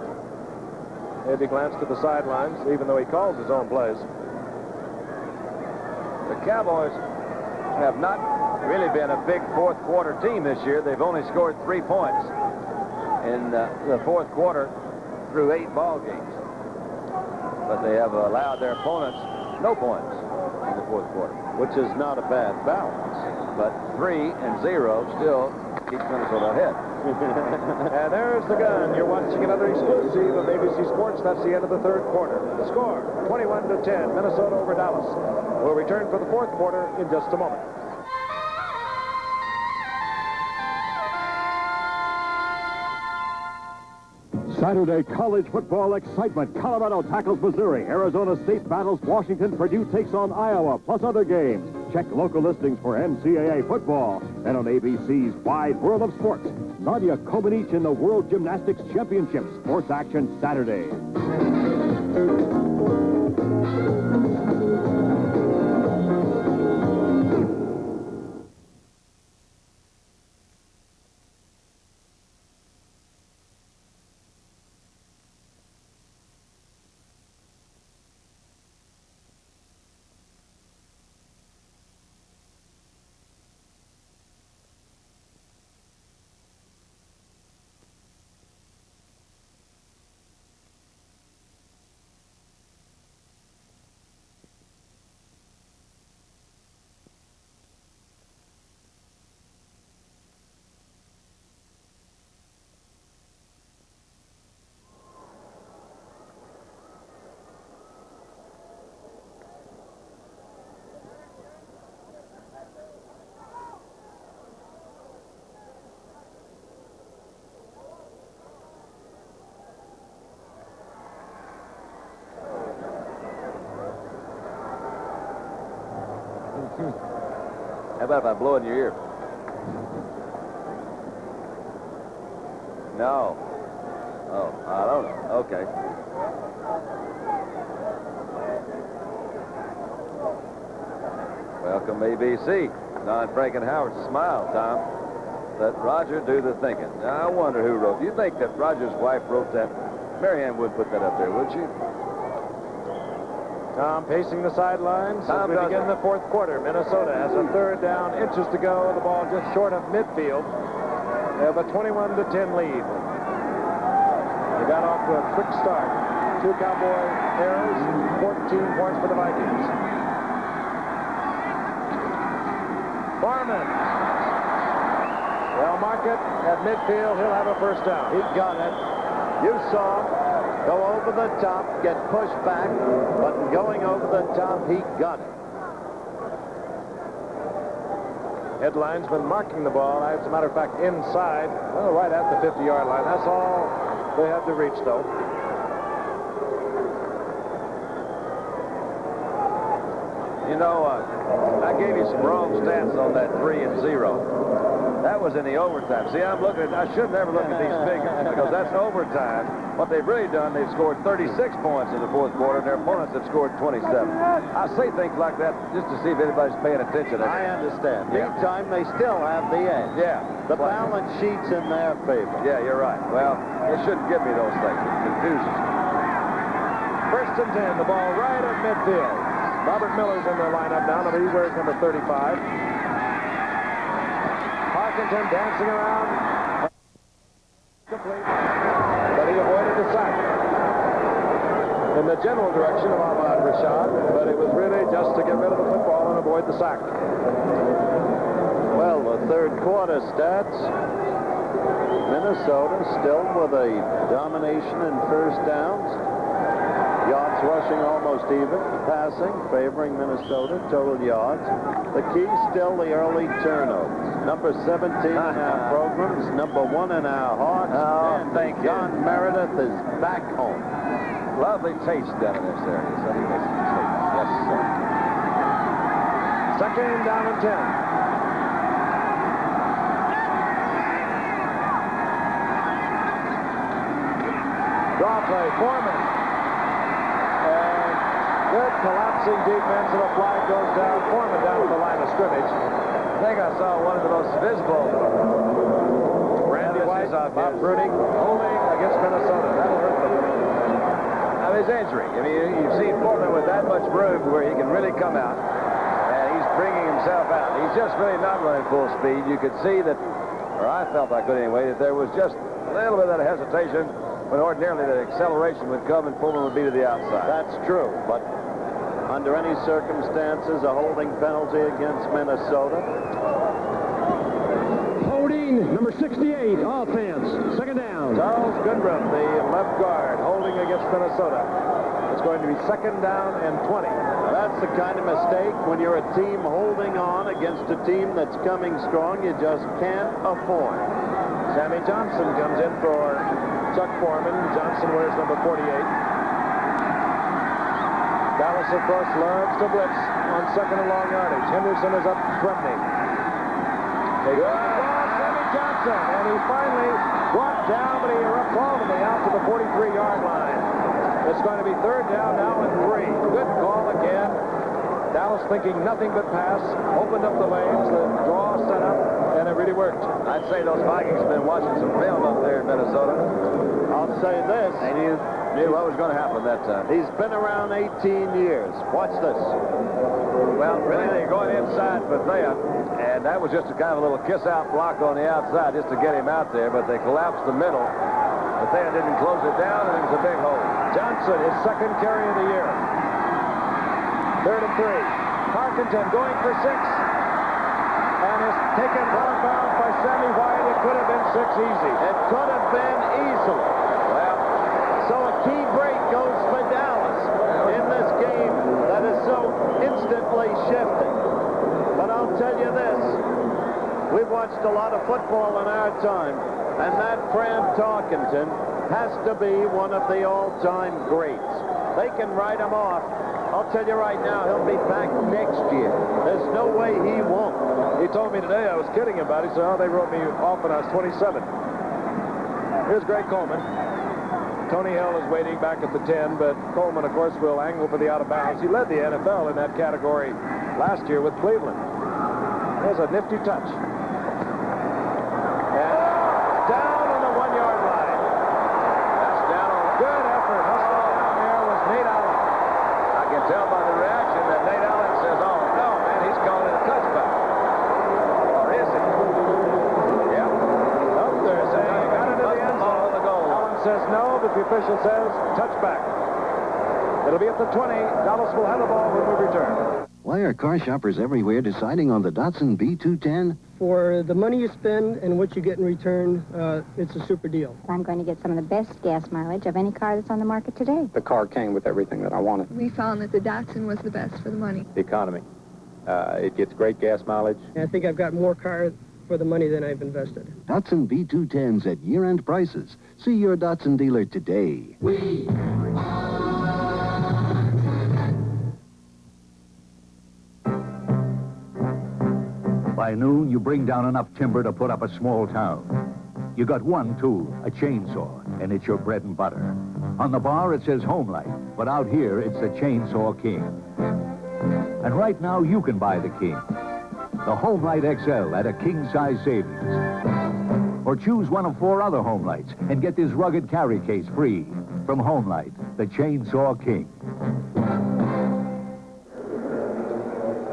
Eddie glanced to the sidelines, even though he calls his own plays. The Cowboys have not really been a big fourth quarter team this year. They've only scored 3 points in the fourth quarter through 8 ball games. But they have allowed their opponents no points in the fourth quarter, which is not a bad balance. But 3 and 0 still keeps Minnesota ahead. And there's the gun. You're watching another exclusive of ABC Sports. That's the end of the third quarter. The score, 21-10, Minnesota over Dallas. We'll return for the fourth quarter in just a moment. Saturday college football excitement. Colorado tackles Missouri. Arizona State battles Washington. Purdue takes on Iowa, plus other games. Check local listings for NCAA football. And on ABC's Wide World of Sports, Nadia Comaneci in the World Gymnastics Championship. Sports Action Saturday. How about if I blow in your ear? No. Oh, I don't know. Okay. Welcome, ABC. Don Frankenhoward, smile, Tom. Let Roger do the thinking. Now, I wonder who wrote. Do you think that Roger's wife wrote that? Mary Ann would put that up there, would she? Tom pacing the sidelines as we begin the fourth quarter. Minnesota has a third down, inches to go. The ball just short of midfield. They have a 21-10 lead. They got off to a quick start. 2 Cowboy errors, 14 points for the Vikings. Foreman. They'll mark it at midfield. He'll have a first down. He got it. You saw him go over the top, get pushed back, but going over the top, he got it. Headline's been marking the ball. As a matter of fact, inside, well, right at the 50-yard line. That's all they have to reach, though. You know, I gave you some wrong stats on that 3 and 0. That was in the overtime. See, I'm looking at, I should never look at these figures because that's overtime. What they've really done, they've scored 36 points in the fourth quarter, and their opponents have scored 27. I say things like that just to see if anybody's paying attention. I understand. Yeah. Meantime, they still have the edge. Yeah. The balance sheet's in their favor. Yeah, you're right. Well, it shouldn't give me those things. It confuses me. First and 10, the ball right at midfield. Robert Miller's in the lineup now. He wears number 35. Tarkenton dancing around. Complete. But he avoided the sack. In the general direction of Ahmad Rashad, but it was really just to get rid of the football and avoid the sack. Well, the third quarter stats. Minnesota still with a domination in first downs. Yards rushing almost even. Passing favoring Minnesota. Total yards. The key still the early turnovers. Number 17 in our programs. Number 1 in our hearts. Oh, and thank you. John Meredith is back home. Lovely taste down in this area. So he makes a mistake. Yes, sir. Second down and 10. Draw play, Foreman. And good collapsing defense, and a flag goes down. Foreman down to the line of scrimmage. I think I saw one of the most visible. Randy White, Bob Bruning, holding against Minnesota. That'll hurt them. Now, his injury. I mean, you've seen Foreman with that much room where he can really come out, and he's bringing himself out. He's just really not running full speed. You could see that, or I felt I could anyway, that there was just a little bit of hesitation when ordinarily that acceleration would come and Foreman would be to the outside. That's true, but under any circumstances, a holding penalty against Minnesota. Holding, number 68, offense, second down. Charles Goodrum, the left guard, holding against Minnesota. It's going to be second down and 20. Now, that's the kind of mistake when you're a team holding on against a team that's coming strong, you just can't afford. Sammy Johnson comes in for Chuck Foreman. Johnson wears number 48. Dallas, of course, loves to blitz on second and long yardage. Henderson is up threatening. They go Sammy Johnson, and he finally brought down, but he erupts ultimately out to the 43-yard line. It's going to be third down now and 3. Good call again. Dallas thinking nothing but pass, opened up the lanes, the draw set up, and it really worked. I'd say those Vikings have been watching some film up there in Minnesota. I'll say this. They knew what was going to happen that time. He's been around 18 years. Watch this. Well, really, they're going inside Bethea, and that was just a kind of a little kiss-out block on the outside just to get him out there, but they collapsed the middle. Bethea didn't close it down, and it was a big hole. Johnson, his second carry of the year. Third and 3. Tarkenton going for 6. And is taken out of bounds by Sammy White. It could have been 6 easy. It could have been easily. Well, so a key break goes for Dallas in this game that is so instantly shifting. But I'll tell you this. We've watched a lot of football in our time, and that Fran Tarkenton has to be one of the all-time greats. They can write him off. I'll tell you right now, he'll be back next year. There's no way he won't. He told me today, I was kidding about it, so they wrote me off when I was 27. Here's Greg Coleman. Tony Hill is waiting back at the 10, but Coleman, of course, will angle for the out of bounds. He led the NFL in that category last year with Cleveland. There's a nifty touch. And down on the 1-yard line. That's down on good effort. Hustle down there was Nate Allen. I can tell by the reaction that Nate Allen says, oh, no, man, he's calling it a touchback. Or is it? Yep. Nope, they're saying he got into the end zone. Allen says no, but the official says touchback. It'll be at the 20. Dallas will have the ball when we return. Why are car shoppers everywhere deciding on the Datsun B210? For the money you spend and what you get in return, it's a super deal. I'm going to get some of the best gas mileage of any car that's on the market today. The car came with everything that I wanted. We found that the Datsun was the best for the money. The economy. It gets great gas mileage. I think I've got more car for the money than I've invested. Datsun B210s at year-end prices. See your Datsun dealer today. By noon, you bring down enough timber to put up a small town. You got one tool, a chainsaw, and it's your bread and butter. On the bar, it says Home Light, but out here, it's the Chainsaw King. And right now, you can buy the King. The Home Light XL at a king-size savings. Or choose one of 4 other Home Lights and get this rugged carry case free. From Home Light, the Chainsaw King.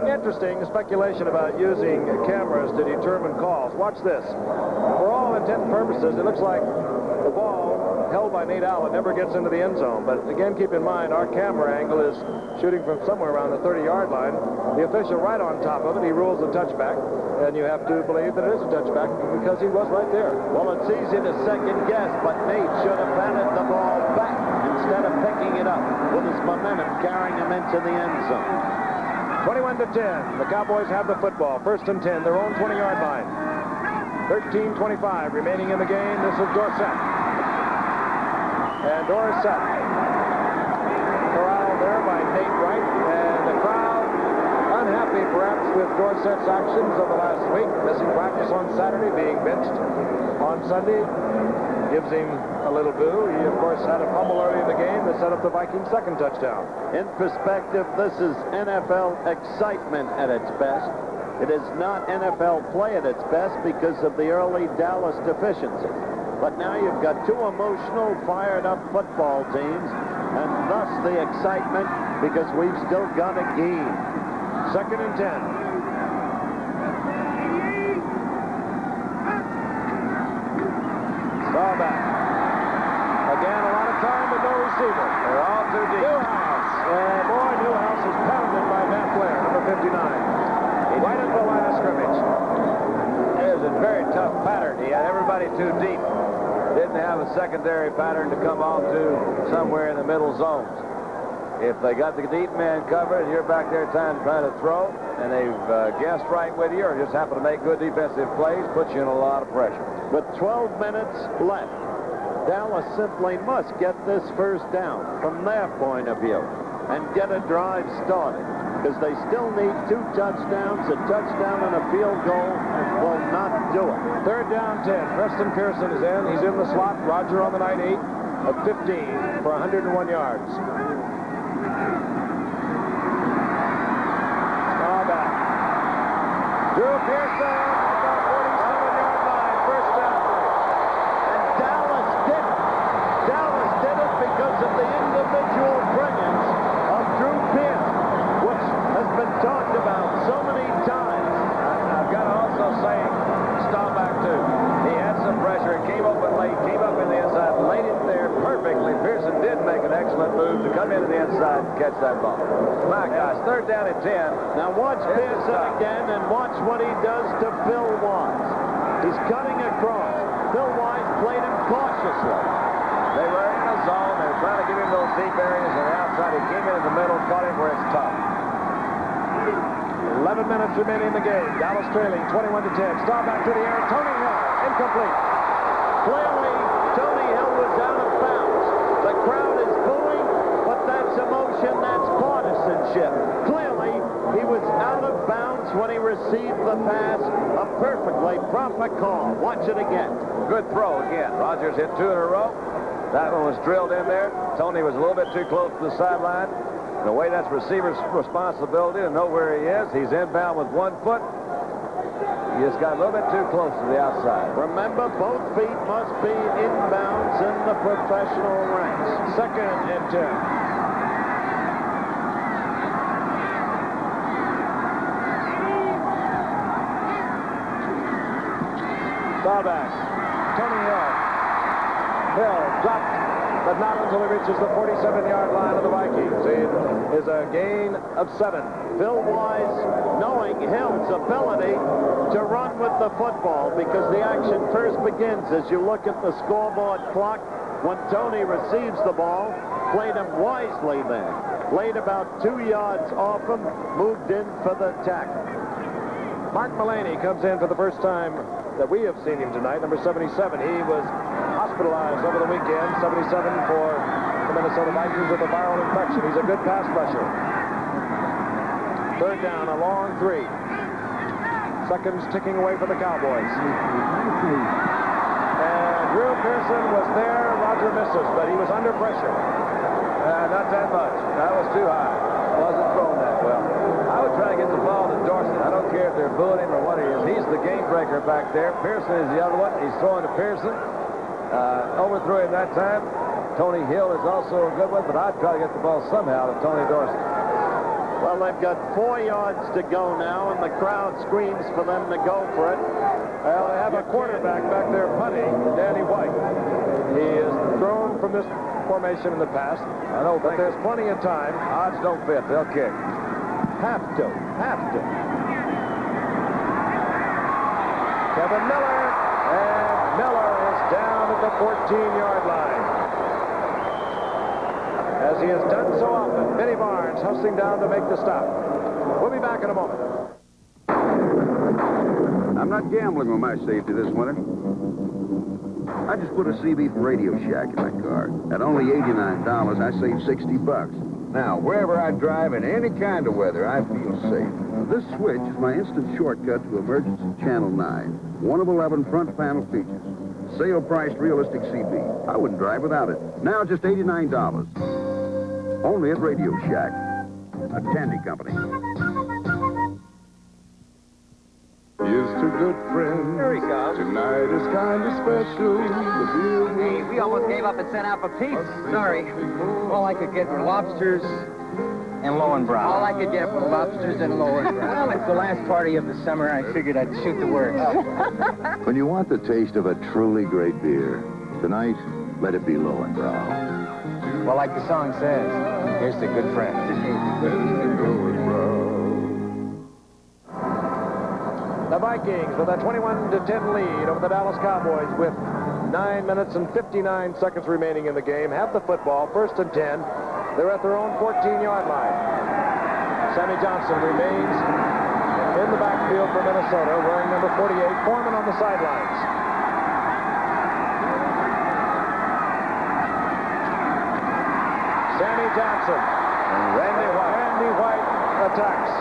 Interesting speculation about using cameras to determine calls. Watch this. For all intent and purposes, it looks like the ball held by Nate Allen never gets into the end zone. But again, keep in mind, our camera angle is shooting from somewhere around the 30-yard line. The official right on top of it, he rules a touchback. And you have to believe that it is a touchback because he was right there. Well, it's easy to second guess, but Nate should have batted the ball back instead of picking it up with his momentum carrying him into the end zone. 21-10. The Cowboys have the football. 1st and 10, their own 20-yard line. 13:25 remaining in the game. This is Dorsett. And Dorsett corralled there by Nate Wright. And the crowd unhappy perhaps with Dorsett's actions of the last week. Missing practice on Saturday, being benched on Sunday. Gives him a little boo. He, of course, had a fumble early in the game that set up the Vikings' 2nd touchdown. In perspective, this is NFL excitement at its best. It is not NFL play at its best because of the early Dallas deficiency. But now you've got 2 emotional, fired-up football teams, and thus the excitement because we've still got a game. 2nd and 10. Ball back. Again, a lot of time, but no receiver. They're all too deep. Newhouse. And boy, Newhouse is pounded by Matt Blair, number 59. Right at the line of scrimmage. It was a very tough pattern. He had everybody too deep. Didn't have a secondary pattern to come on to somewhere in the middle zones. If they got the deep man covered and you're back there trying to throw, and they've guessed right with you or just happen to make good defensive plays, puts you in a lot of pressure. With 12 minutes left, Dallas simply must get this 1st down from their point of view and get a drive started because they still need 2 touchdowns. A touchdown and a field goal will not do it. 3rd down 10. Preston Pearson is in. He's in the slot. Roger on the night 8 at 15 for 101 yards. Ball back. Drew Pearson. Because of the individual brilliance of Drew Pearson, which has been talked about so many times. I've got to also say, Staubach too. He had some pressure and came open late, came up in the inside, laid it there perfectly. Pearson did make an excellent move to come into the inside and catch that ball. My gosh, 3rd down and 10. Now watch Pearson again and watch what he does to Phil Wise. He's cutting across. Phil Wise played him cautiously. They were in the zone. They were trying to give him those deep areas on the outside. He came in the middle, caught him where it's tough. 11 minutes remaining in the game. Dallas trailing 21-10. Staubach to the air. Tony Hill, incomplete. Clearly, Tony Hill was out of bounds. The crowd is booing, but that's emotion, that's partisanship. Clearly, he was out of bounds when he received the pass. A perfectly proper call. Watch it again. Good throw again. Rodgers hit 2 in a row. That one was drilled in there. Tony was a little bit too close to the sideline. The way that's receiver's responsibility to know where he is. He's inbound with 1 foot. He just got a little bit too close to the outside. Remember, both feet must be inbounds in the professional ranks. 2nd and 10. Staubach. Tony Hill. Hill dropped, but not until he reaches the 47-yard line of the Vikings. It is a gain of 7. Bill Wise knowing Hill's ability to run with the football, because the action first begins as you look at the scoreboard clock when Tony receives the ball. Played him wisely then. Laid about 2 yards off him, moved in for the tackle. Mark Mullaney comes in for the first time that we have seen him tonight, number 77. He was hospitalized over the weekend, 77 for the Minnesota Vikings with a viral infection. He's a good pass rusher. Third down, a long 3. Seconds ticking away for the Cowboys. And Drew Pearson was there. Roger misses, but he was under pressure. Not that much. That was too high. Wasn't thrown that well. I would try to get the ball to Dorsett. I don't care if they're booing him or what he is. He's the game breaker back there. Pearson is the other one. He's throwing to Pearson. Overthrew him that time. Tony Hill is also a good one, but I'd try to get the ball somehow to Tony Dorsett. Well, they've got 4 yards to go now, and the crowd screams for them to go for it. Well, they have a quarterback back there punting, Danny White. He is thrown from this formation in the past. I know, but there's plenty of time. Odds don't fit. They'll kick. Have to. Kevin Miller, and Miller is down at the 14-yard line. As he has done so often, Vinnie Barnes hustling down to make the stop. We'll be back in a moment. I'm not gambling with my safety this winter. I just put a CB from Radio Shack in my car. At only $89, I save $60. Now, wherever I drive in any kind of weather, I feel safe. This switch is my instant shortcut to Emergency Channel 9. One of 11 front panel features. Sale priced realistic CB. I wouldn't drive without it. Now just $89. Only at Radio Shack, a Tandy company. Here's to good friends. Here he comes. Tonight is kind of special. Hey, we almost gave up and sent out for peace. Sorry. All I could get were lobsters and Lowenbrow. All I could get were lobsters and Lowenbrow. Well, it's the last party of the summer. I figured I'd shoot the word. When you want the taste of a truly great beer, tonight, let it be Lowenbrow. Well, like the song says, here's to good friends. The Vikings with a 21-10 lead over the Dallas Cowboys with 9 minutes and 59 seconds remaining in the game. Have the football, 1st and 10. They're at their own 14-yard line. Sammy Johnson remains in the backfield for Minnesota, wearing number 48. Foreman on the sidelines. Sammy Johnson. And Randy White attacks.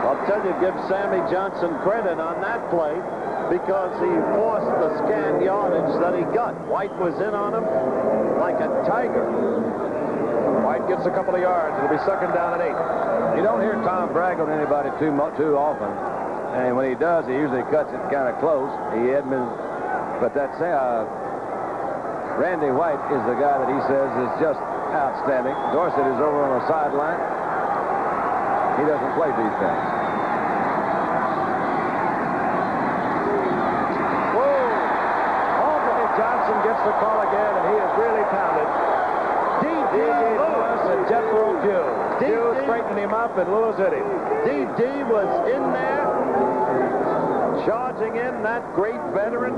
I'll tell you, give Sammy Johnson credit on that play because he forced the scant yardage that he got. White was in on him like a tiger. White gets a couple of yards. It'll be 2nd down and 8. You don't hear Tom brag on anybody too often. And when he does, he usually cuts it kind of close. But that's Randy White is the guy that he says is just outstanding. Dorsett is over on the sideline. He doesn't play defense. Whoa! Anthony Johnson gets the call again, and he is really pounded. D.D. Lewis and Jethro Pugh. Pugh straightened him up, and Lewis hit him. D.D. was in there, charging in, that great veteran.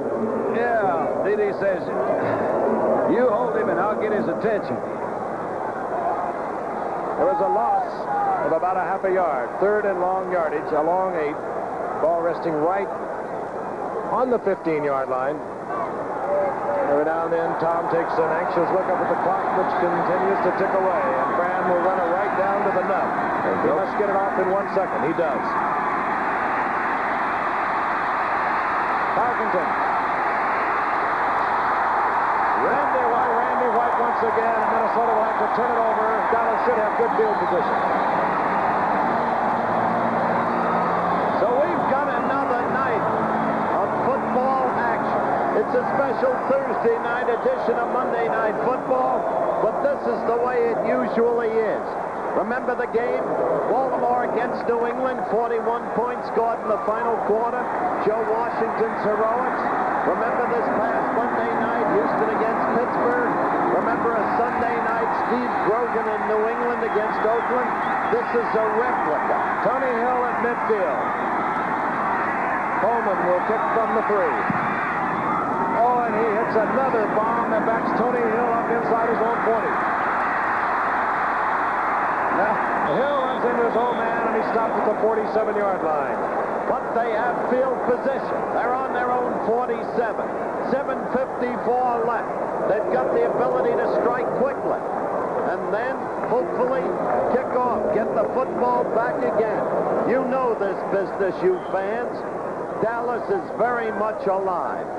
Yeah, D.D. says, you hold him, and I'll get his attention. There was a loss of about a half a yard. 3rd and long yardage, a long 8. Ball resting right on the 15-yard line. Every now and then, Tom takes an anxious look up at the clock, which continues to tick away, and Fran will run it right down to the nut. He must get it off in 1 second. He does. Tarkenton. Randy White once again, and Minnesota will have to turn it over. Dallas should have good field position. So we've got another night of football action. It's a special Thursday night edition of Monday Night Football, but this is the way it usually is. Remember the game? Baltimore against New England, 41 points scored in the final quarter. Joe Washington Washington's heroics. Remember this past Monday night, Houston against Pittsburgh. Remember a Sunday night, Steve Grogan in New England against Oakland. This is a replica. Tony Hill at midfield. Coleman will kick from the 3. Oh, and he hits another bomb that backs Tony Hill up inside his own 40. Now, Hill runs into his own man, and he stops at the 47-yard line. But they have field position. They're on their own 47. 7:54 left. They've got the ability to strike quickly. And then, hopefully, kick off. Get the football back again. You know this business, you fans. Dallas is very much alive.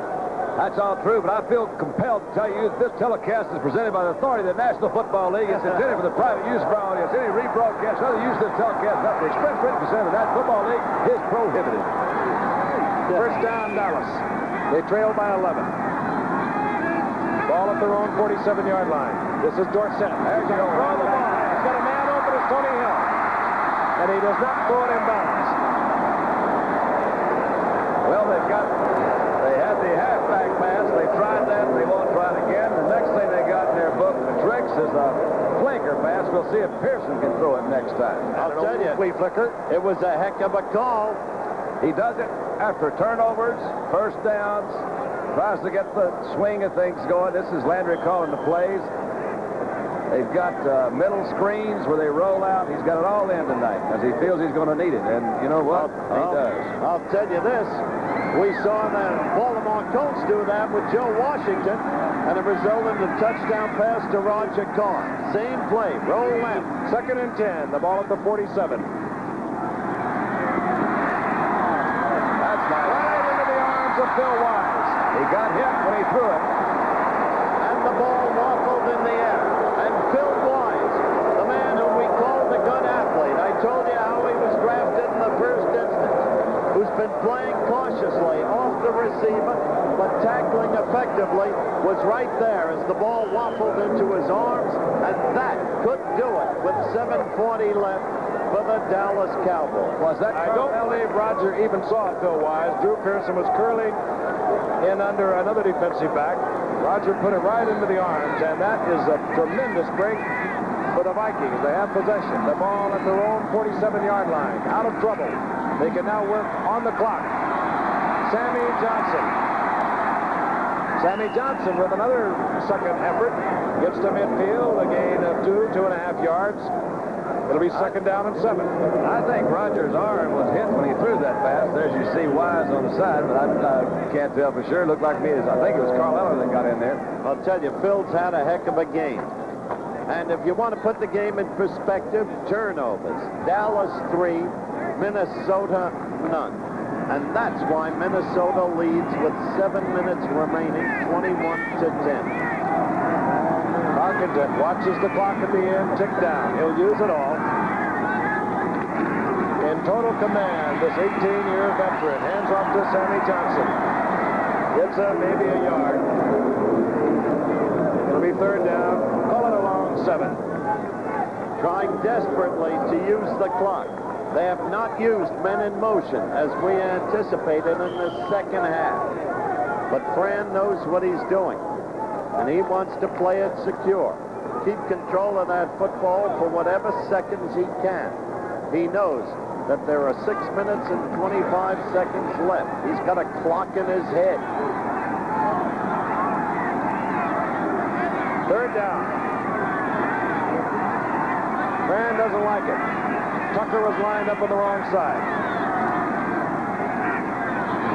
That's all true, but I feel compelled to tell you that this telecast is presented by the authority of the National Football League. It's intended for the private use of our audience. Any rebroadcast or other use of this telecast without the express written consent of the National Football League is prohibited. First down, Dallas. They trail by 11. Ball at their own 47-yard line. This is Dorsett. There's going to throw the ball. He's got a man open as Tony Hill. And he does not throw it in bounds. Well, they had the halfback pass. They tried that. They won't try it again. The next thing they got in their book, the tricks, is a flanker pass. We'll see if Pearson can throw it next time. I'll tell you, flea flicker. It was a heck of a call. He does it after turnovers, first downs, tries to get the swing of things going. This is Landry calling the plays. They've got middle screens where they roll out. He's got it all in tonight because he feels he's going to need it. And you know what? He does. I'll tell you this. We saw the Baltimore Colts do that with Joe Washington, and it resulted in a touchdown pass to Roger Carr. Same play, roll left. 2nd and 10, the ball at the 47. That's nice. Right into the arms of Phil Wise. He got hit when he threw it. And the ball waffled in the air. And Phil Wise, the man who we called the good athlete, I told you how he was drafted in the first instance, who's been playing cautiously off the receiver, but tackling effectively, was right there as the ball waffled into his arms, and that could do it with 7:40 left for the Dallas Cowboys. Was that? I don't believe Roger even saw Phil Wise. Drew Pearson was curling in under another defensive back. Roger put it right into the arms, and that is a tremendous break for the Vikings. They have possession. The ball at their own 47-yard line. Out of trouble. They can now work on the clock. Sammy Johnson. Sammy Johnson with another second effort. Gets to midfield, a gain of 2.5 yards. It'll be 2nd down and 7. I think Rogers' arm was hit when he threw that pass. There's you see Wise on the side, but I can't tell for sure. It looked like me. I think it was Carl Eller that got in there. I'll tell you, Phil's had a heck of a game. And if you want to put the game in perspective, turnovers. Dallas 3, Minnesota none. And that's why Minnesota leads with 7 minutes remaining, 21-10. Tarkenton watches the clock at the end tick down. He'll use it all. In total command, this 18-year veteran hands off to Sammy Johnson. Gets maybe a yard. It'll be 3rd down. Call it a long 7. Trying desperately to use the clock. They have not used men in motion as we anticipated in the second half. But Fran knows what he's doing. And he wants to play it secure. Keep control of that football for whatever seconds he can. He knows that there are 6 minutes and 25 seconds left. He's got a clock in his head. 3rd down. Fran doesn't like it. Tucker was lined up on the wrong side.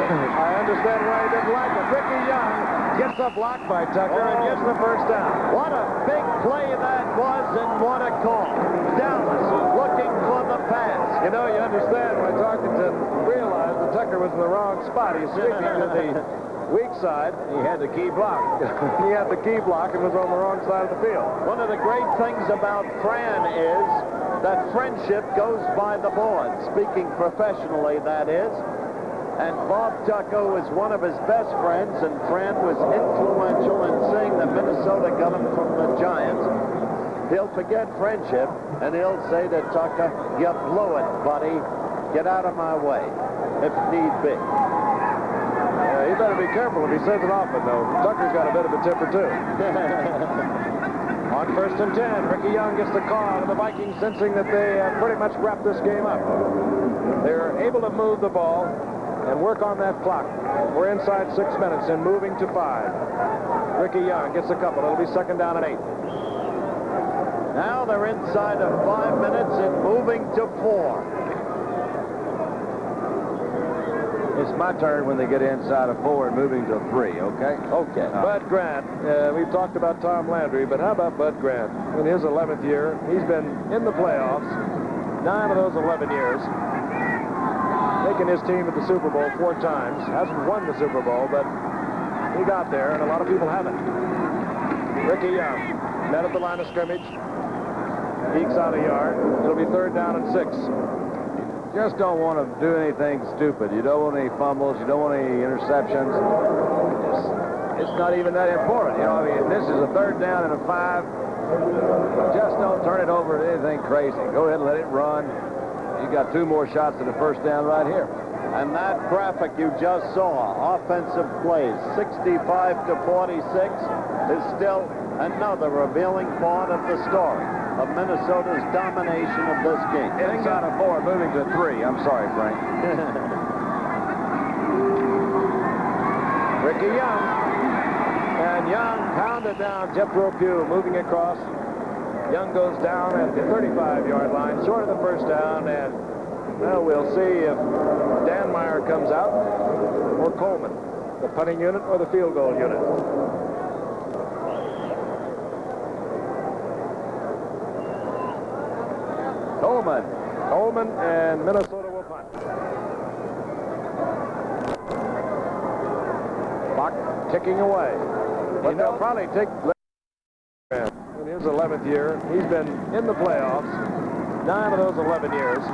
I understand why he didn't like it. Rickey Young gets the block by Tucker and gets the 1st down. What a big play that was, and what a call. Dallas looking for the pass. You know, you understand why Tarkenton realized that Tucker was in the wrong spot. He's sweeping to the weak side. He had the key block. He had the key block and was on the wrong side of the field. One of the great things about Fran is that friendship goes by the board. Speaking professionally, that is. And Bob Tucker was one of his best friends, and Fran was influential in seeing that Minnesota got him from the Giants. He'll forget friendship, and he'll say to Tucker, "You blew it, buddy. Get out of my way," if need be. better be careful if he says it often, though. Tucker's got a bit of a temper, too. On 1st and 10, Rickey Young gets the call, and the Vikings, sensing that they have pretty much wrapped this game up. They're able to move the ball and work on that clock. We're inside 6 minutes and moving to 5. Rickey Young gets a couple. It'll be 2nd down and 8. Now they're inside of 5 minutes and moving to 4. It's my turn when they get inside of 4 and moving to 3, okay? Okay. Bud Grant. We've talked about Tom Landry, but how about Bud Grant? In his 11th year, he's been in the playoffs 9 of those 11 years. Taken his team at the Super Bowl 4 times. Hasn't won the Super Bowl, but he got there, and a lot of people haven't. Rickey Young, met at the line of scrimmage. Ekes out a yard. It'll be 3rd down and 6. Just don't want to do anything stupid. You don't want any fumbles. You don't want any interceptions. It's not even that important. You know, I mean, this is a 3rd down and a 5. Just don't turn it over to anything crazy. Go ahead and let it run. You got 2 more shots at the 1st down right here. And that graphic you just saw, offensive plays, 65 to 46, is still another revealing part of the story of Minnesota's domination of this game. Inside of 4, moving to 3. I'm sorry, Frank. Rickey Young. And Young pounded down Jethro Pugh, moving across. Young goes down at the 35-yard line, short of the 1st down, and well, we'll see if Danmeier comes out or Coleman, the punting unit or the field goal unit. Coleman, and Minnesota will punt. Clock ticking away. But they'll probably take... In his 11th year, he's been in the playoffs 9 of those 11 years.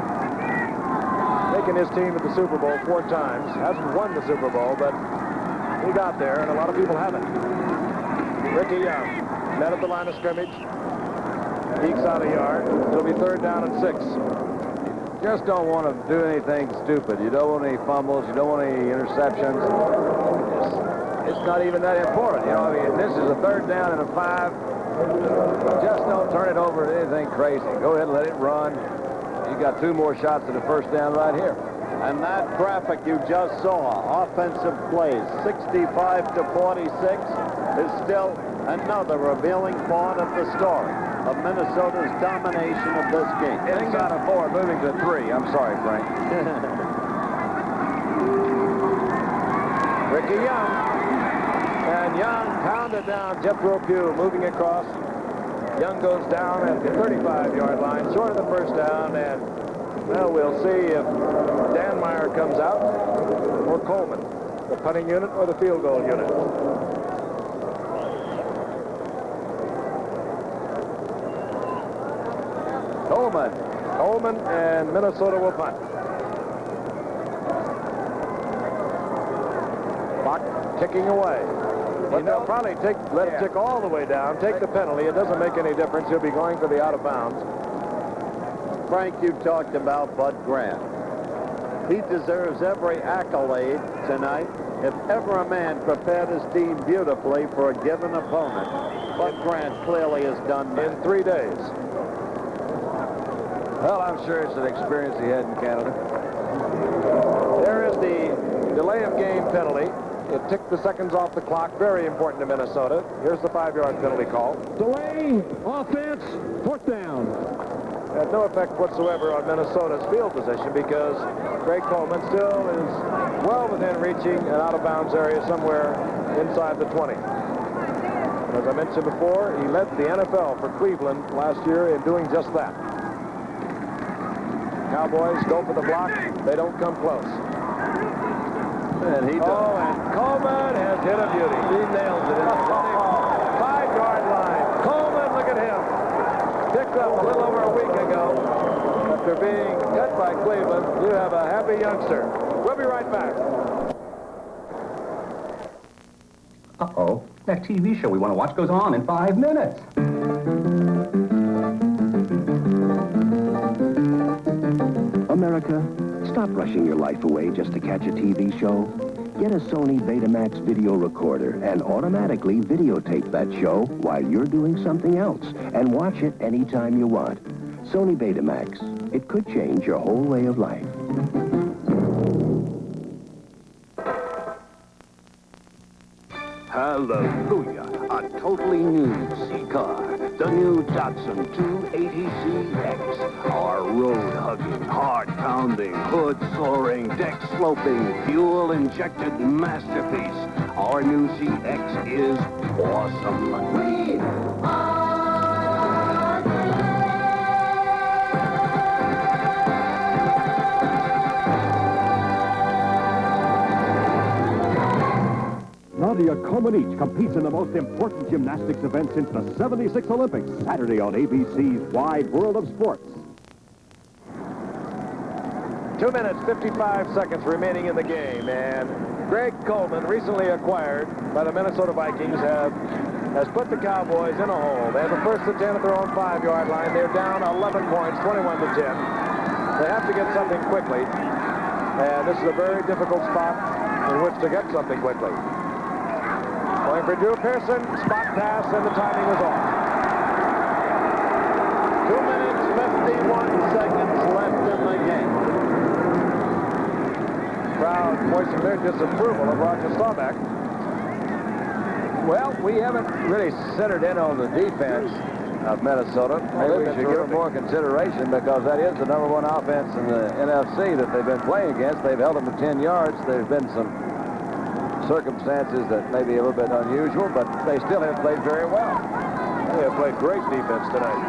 Taken his team at the Super Bowl 4 times. Hasn't won the Super Bowl, but he got there, and a lot of people haven't. Rickey Young, met at the line of scrimmage. Ekes out a yard. It'll be 3rd down and 6. Just don't want to do anything stupid. You don't want any fumbles. You don't want any interceptions. It's not even that important. You know, I mean, this is a 3rd down and a 5. Just don't turn it over to anything crazy. Go ahead and let it run. You got 2 more shots at the 1st down right here. And that graphic you just saw, offensive plays, 65 to 46, is still another revealing part of the story of Minnesota's domination of this game. Inside of 4, moving to 3. I'm sorry, Frank. Rickey Young. And Young pounded down Jethro Pugh, moving across. Young goes down at the 35-yard line, short of the 1st down, and well, we'll see if Danmeier comes out or Coleman, the punting unit or the field goal unit. Coleman, and Minnesota will punt. Clock ticking away. But they'll probably let it tick all the way down, take the penalty. It doesn't make any difference. He'll be going for the out of bounds. Frank, you talked about Bud Grant. He deserves every accolade tonight. If ever a man prepared his team beautifully for a given opponent, Bud Grant clearly has done that. In 3 days. Well, I'm sure it's an experience he had in Canada. There is the delay of game penalty. It ticked the seconds off the clock. Very important to Minnesota. Here's the 5-yard penalty call. Delay, offense, 4th down. Had no effect whatsoever on Minnesota's field position because Greg Coleman still is well within reaching an out-of-bounds area somewhere inside the 20. And as I mentioned before, he led the NFL for Cleveland last year in doing just that. Cowboys go for the block. They don't come close. And he does. Oh, and Coleman has hit a beauty. He nails it in the 5-yard line. Coleman, look at him. Picked up a little over a week ago. After being cut by Cleveland, you have a happy youngster. We'll be right back. Uh-oh. That TV show we want to watch goes on in 5 minutes. America, stop rushing your life away just to catch a TV show. Get a Sony Betamax video recorder and automatically videotape that show while you're doing something else and watch it anytime you want. Sony Betamax. It could change your whole way of life. Hallelujah. A totally new C-Car. The new Datsun 280ZX. Our road-hugging, hard-pounding, hood-soaring, deck-sloping, fuel-injected masterpiece. Our new ZX is awesome. We are Nadia Comaneci competes in the most important gymnastics event since the '76 Olympics, Saturday on ABC's Wide World of Sports. 2 minutes, 55 seconds remaining in the game, and Greg Coleman, recently acquired by the Minnesota Vikings, has put the Cowboys in a hole. They have a 1st and 10 at their own 5-yard line. They're down 11 points, 21 to 10. They have to get something quickly, and this is a very difficult spot in which to get something quickly. Going for Drew Pearson, spot pass, and the timing was off. 2 minutes, 51 seconds left in the game. Crowd voicing their disapproval of Roger Staubach. Well, we haven't really centered in on the defense of Minnesota. Maybe we should give it more consideration because that is the #1 offense in the NFC that they've been playing against. They've held them to 10 yards. There's been some circumstances that may be a little bit unusual, but they still have played very well. They have played great defense tonight.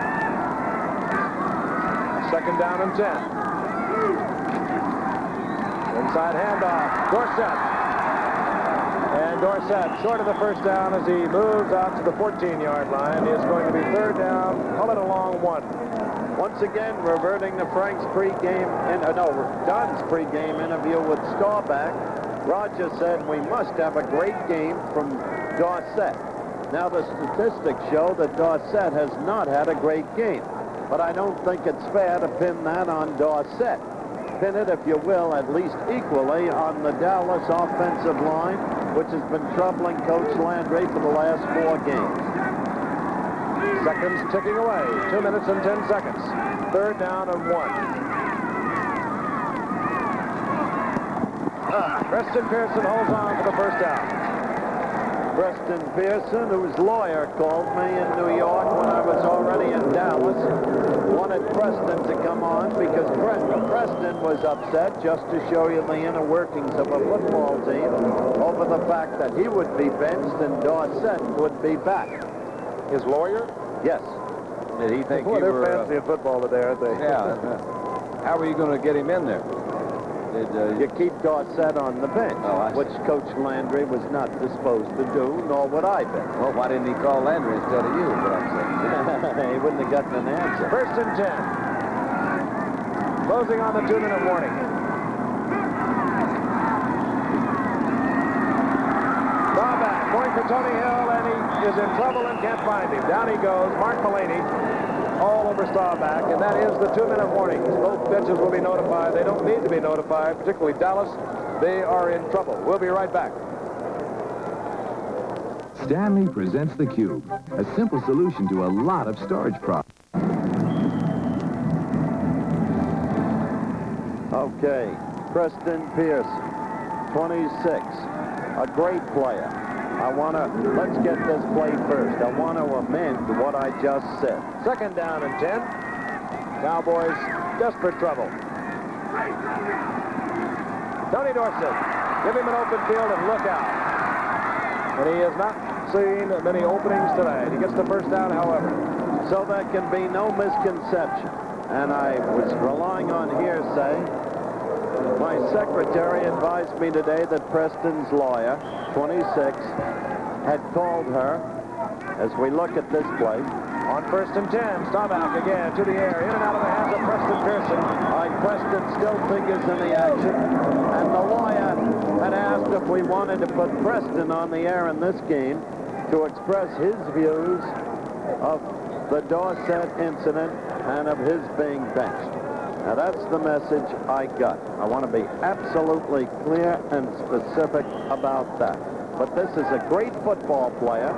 2nd down and 10. Inside handoff, Dorsett. And Dorsett short of the 1st down as he moves out to the 14-yard line. It's going to be 3rd down, call it a long 1. Once again, reverting to Frank's Don's pregame interview with Staubach. Roger said we must have a great game from Dorsett. Now the statistics show that Dorsett has not had a great game, but I don't think it's fair to pin that on Dorsett. Pin it, if you will, at least equally on the Dallas offensive line, which has been troubling Coach Landry for the last 4 games. Seconds ticking away. 2 minutes and 10 seconds. 3rd down and 1. Preston Pearson holds on for the 1st down. Preston Pearson, whose lawyer called me in New York when I was already in Dallas, wanted Preston to come on because Preston was upset, just to show you the inner workings of a football team, over the fact that he would be benched and Dorsett would be back. His lawyer? Yes. Did he think Boy, they're fancy at football today, aren't they? Yeah. How are you going to get him in there? You keep Dorsett on the bench, which Coach Landry was not disposed to do, nor would I be. Well, why didn't he call Landry instead of you, is what I'm saying? He wouldn't have gotten an answer. 1st and 10. Closing on the 2-minute warning. Staubach going for Tony Hill, and he is in trouble and can't find him. Down he goes. Mark Mullaney all over Staubach, and that is the 2-minute warning. Both benches will be notified. They don't need to be notified, particularly Dallas. They are in trouble. We'll be right back. Stanley presents the Cube, a simple solution to a lot of storage problems. Okay, Preston Pearson, 26, a great player. Let's get this play first. I want to amend what I just said. 2nd down and 10. Cowboys, desperate trouble. Tony Dorsett, give him an open field and look out. And he has not seen many openings tonight. He gets the 1st down, however. So there can be no misconception. And I was relying on hearsay. My secretary advised me today that Preston's lawyer, 26, had called her as we look at this play. On 1st and 10, Staubach again to the air, in and out of the hands of Preston Pearson. Preston still figures in the action, and the lawyer had asked if we wanted to put Preston on the air in this game to express his views of the Dorsett incident and of his being benched. Now, that's the message I got. I want to be absolutely clear and specific about that. But this is a great football player,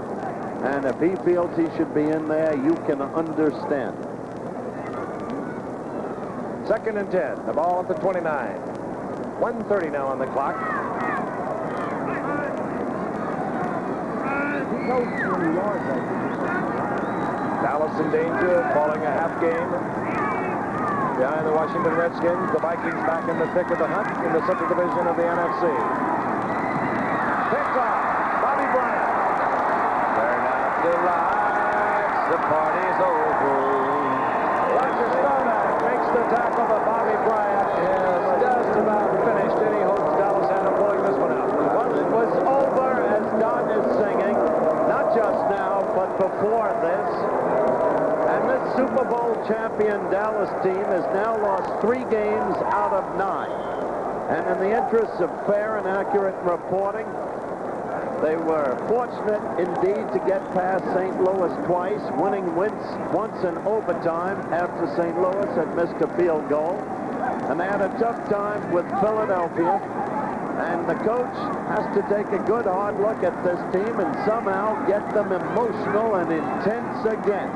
and if he feels he should be in there, you can understand. 2nd and 10. The ball at the 29. 1:30 now on the clock. Dallas in danger, falling a half game behind the Washington Redskins. The Vikings back in the thick of the hunt in the Central Division of the NFC. Picked off, Bobby Bryant. Turn out the lights, the party's over. Roger Staubach makes the tackle, but Bobby Bryant is just about finished. Any hopes Dallas had of pulling this one out? Well, it was over as Don is singing, not just now, but before this. And this Super Bowl champion Dallas team has now lost 3 games out of 9. And in the interests of fair and accurate reporting, they were fortunate indeed to get past St. Louis twice, winning once in overtime after St. Louis had missed a field goal. And they had a tough time with Philadelphia. And the coach has to take a good hard look at this team and somehow get them emotional and intense again.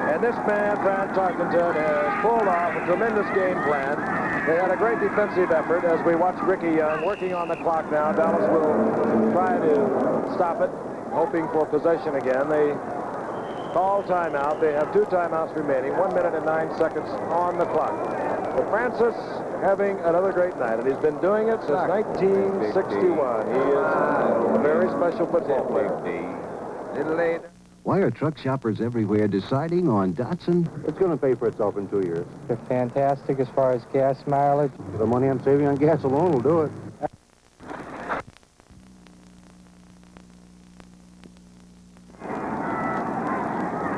And this man, Fran Tarkenton, has pulled off a tremendous game plan. They had a great defensive effort as we watch Rickey Young working on the clock now. Dallas will try to stop it, hoping for possession again. They call timeout. They have 2 timeouts remaining, 1 minute and 9 seconds on the clock. But Francis having another great night, and he's been doing it since 1961. He is a very special football player. Little later. Why are truck shoppers everywhere deciding on Datsun? It's going to pay for itself in 2 years. They're fantastic as far as gas mileage. The money I'm saving on gas alone will do it.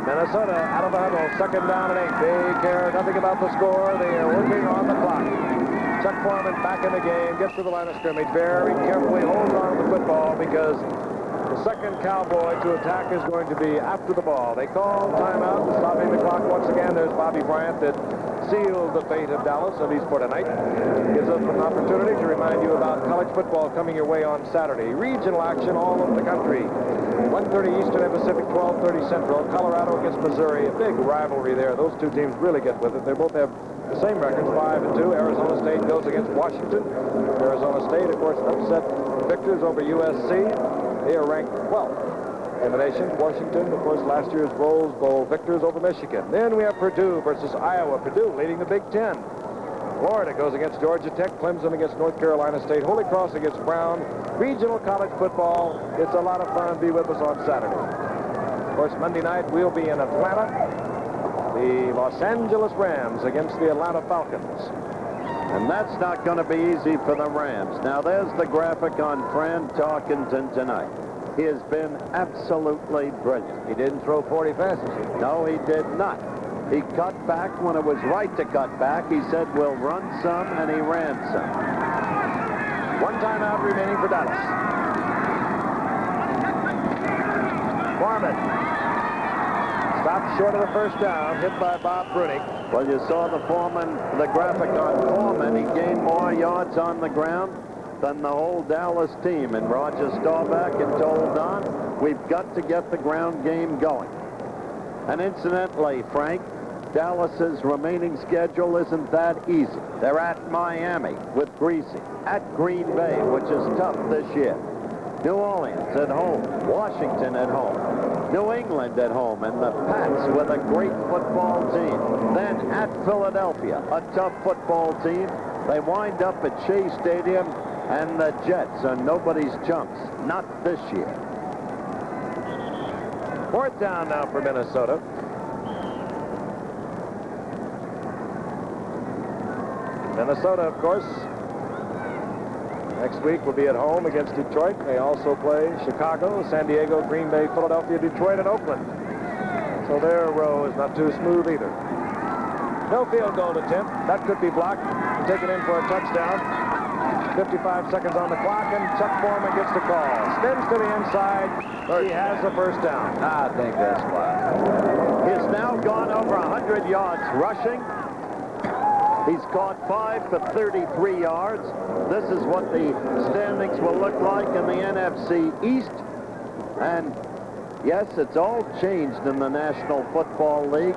Minnesota out of the huddle, 2nd down and 8. They care nothing about the score. They are working on the clock. Chuck Foreman back in the game, gets to the line of scrimmage, very carefully holds on to the football because the second Cowboy to attack is going to be after the ball. They call timeout, stopping the clock once again. There's Bobby Bryant that sealed the fate of Dallas, at least for tonight. Gives us an opportunity to remind you about college football coming your way on Saturday. Regional action all over the country. 1:30 Eastern and Pacific, 12:30 Central. Colorado against Missouri, a big rivalry there. Those 2 teams really get with it. They both have the same records, 5-2. Arizona State goes against Washington. Arizona State, of course, upset victors over USC. They are ranked 12th in the nation. Washington, of course, last year's Rose Bowl victors over Michigan. Then we have Purdue versus Iowa. Purdue leading the Big Ten. Florida goes against Georgia Tech. Clemson against North Carolina State. Holy Cross against Brown. Regional college football. It's a lot of fun. Be with us on Saturday. Of course, Monday night we'll be in Atlanta. The Los Angeles Rams against the Atlanta Falcons. And that's not going to be easy for the Rams. Now, there's the graphic on Fran Tarkenton tonight. He has been absolutely brilliant. He didn't throw 40 passes. No, he did not. He cut back when it was right to cut back. He said, we'll run some, and he ran some. 1 timeout remaining for Dallas. Foreman stopped short of the 1st down, hit by Bob Brunick. Well, you saw the graphic on Foreman. He gained more yards on the ground than the whole Dallas team. And Roger Staubach had told Don, we've got to get the ground game going. And incidentally, Frank, Dallas's remaining schedule isn't that easy. They're at Miami with Greasy, at Green Bay, which is tough this year. New Orleans at home, Washington at home, New England at home, and the Pats with a great football team. Then at Philadelphia, a tough football team. They wind up at Shea Stadium, and the Jets are nobody's chumps. Not this year. 4th down now for Minnesota. Minnesota, of course, next week will be at home against Detroit. They also play Chicago, San Diego, Green Bay, Philadelphia, Detroit, and Oakland. So their row is not too smooth either. No field goal attempt. That could be blocked and taken in for a touchdown. 55 seconds on the clock, and Chuck Foreman gets the call. Spins to the inside. He has the 1st down. I think that's fine. He's now gone over 100 yards rushing. He's caught 5 for 33 yards. This is what the standings will look like in the NFC East. And yes, it's all changed in the National Football League.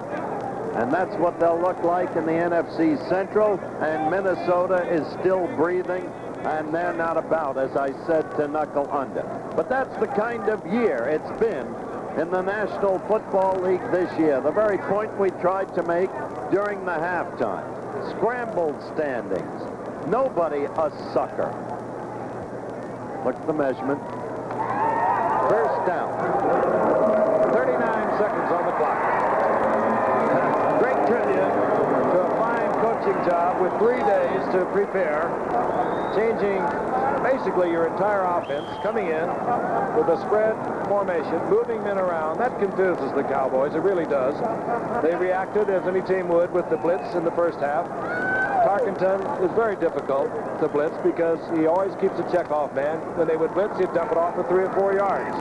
And that's what they'll look like in the NFC Central. And Minnesota is still breathing, and they're not about, as I said, to knuckle under. But that's the kind of year it's been in the National Football League this year. The very point we tried to make during the halftime. Scrambled standings. Nobody a sucker. Look at the measurement. First down. 39 seconds on the clock. Great tribute to a fine coaching job with 3 days to prepare, changing basically your entire offense, coming in with a spread formation, moving men around. That confuses the Cowboys. It really does. They reacted as any team would with the blitz in the first half. Tarkenton is very difficult to blitz because he always keeps a checkoff man. When they would blitz, he'd dump it off for 3 or 4 yards.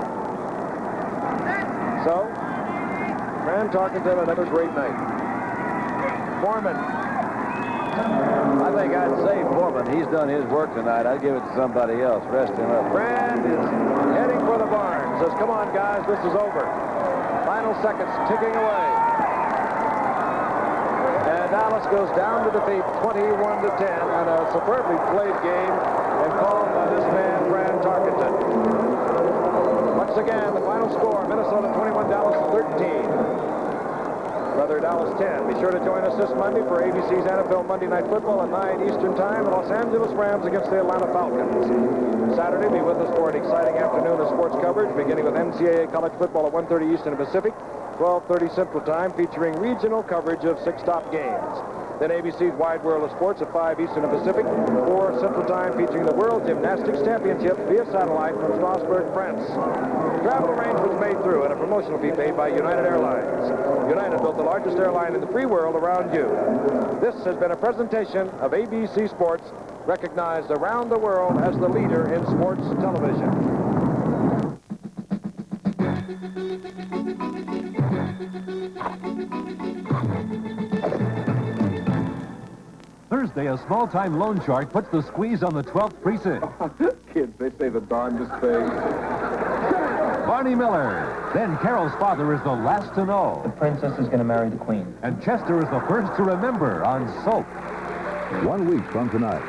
So, Fran Tarkenton, another great night. Foreman. I think I'd say Foreman. He's done his work tonight. I'd give it to somebody else. Rest him up. Fran is heading for the barn. Says, come on, guys, this is over. Final seconds ticking away. And Dallas goes down to defeat 21-10 on a superbly played game and called by this man, Fran Tarkenton. Once again, the final score, Minnesota 21, Dallas 13. Brother Dallas 10. Be sure to join us this Monday for ABC's NFL Monday Night Football at 9 Eastern Time. The Los Angeles Rams against the Atlanta Falcons. Saturday, be with us for an exciting afternoon of sports coverage, beginning with NCAA college football at 1:30 Eastern and Pacific, 12:30 Central Time, featuring regional coverage of 6 top games. Then ABC's Wide World of Sports at 5 Eastern and Pacific, 4 Central Time, featuring the World Gymnastics Championship via satellite from Strasbourg, France. Travel arrangements made through and a promotional fee paid by United Airlines. United built the largest airline in the free world around you. This has been a presentation of ABC Sports, recognized around the world as the leader in sports television. Thursday, a small-time loan shark puts the squeeze on the 12th precinct. Kids, they say the darndest things. Barney Miller. Then Carol's father is the last to know. The princess is going to marry the queen. And Chester is the first to remember on Soap. 1 week from tonight.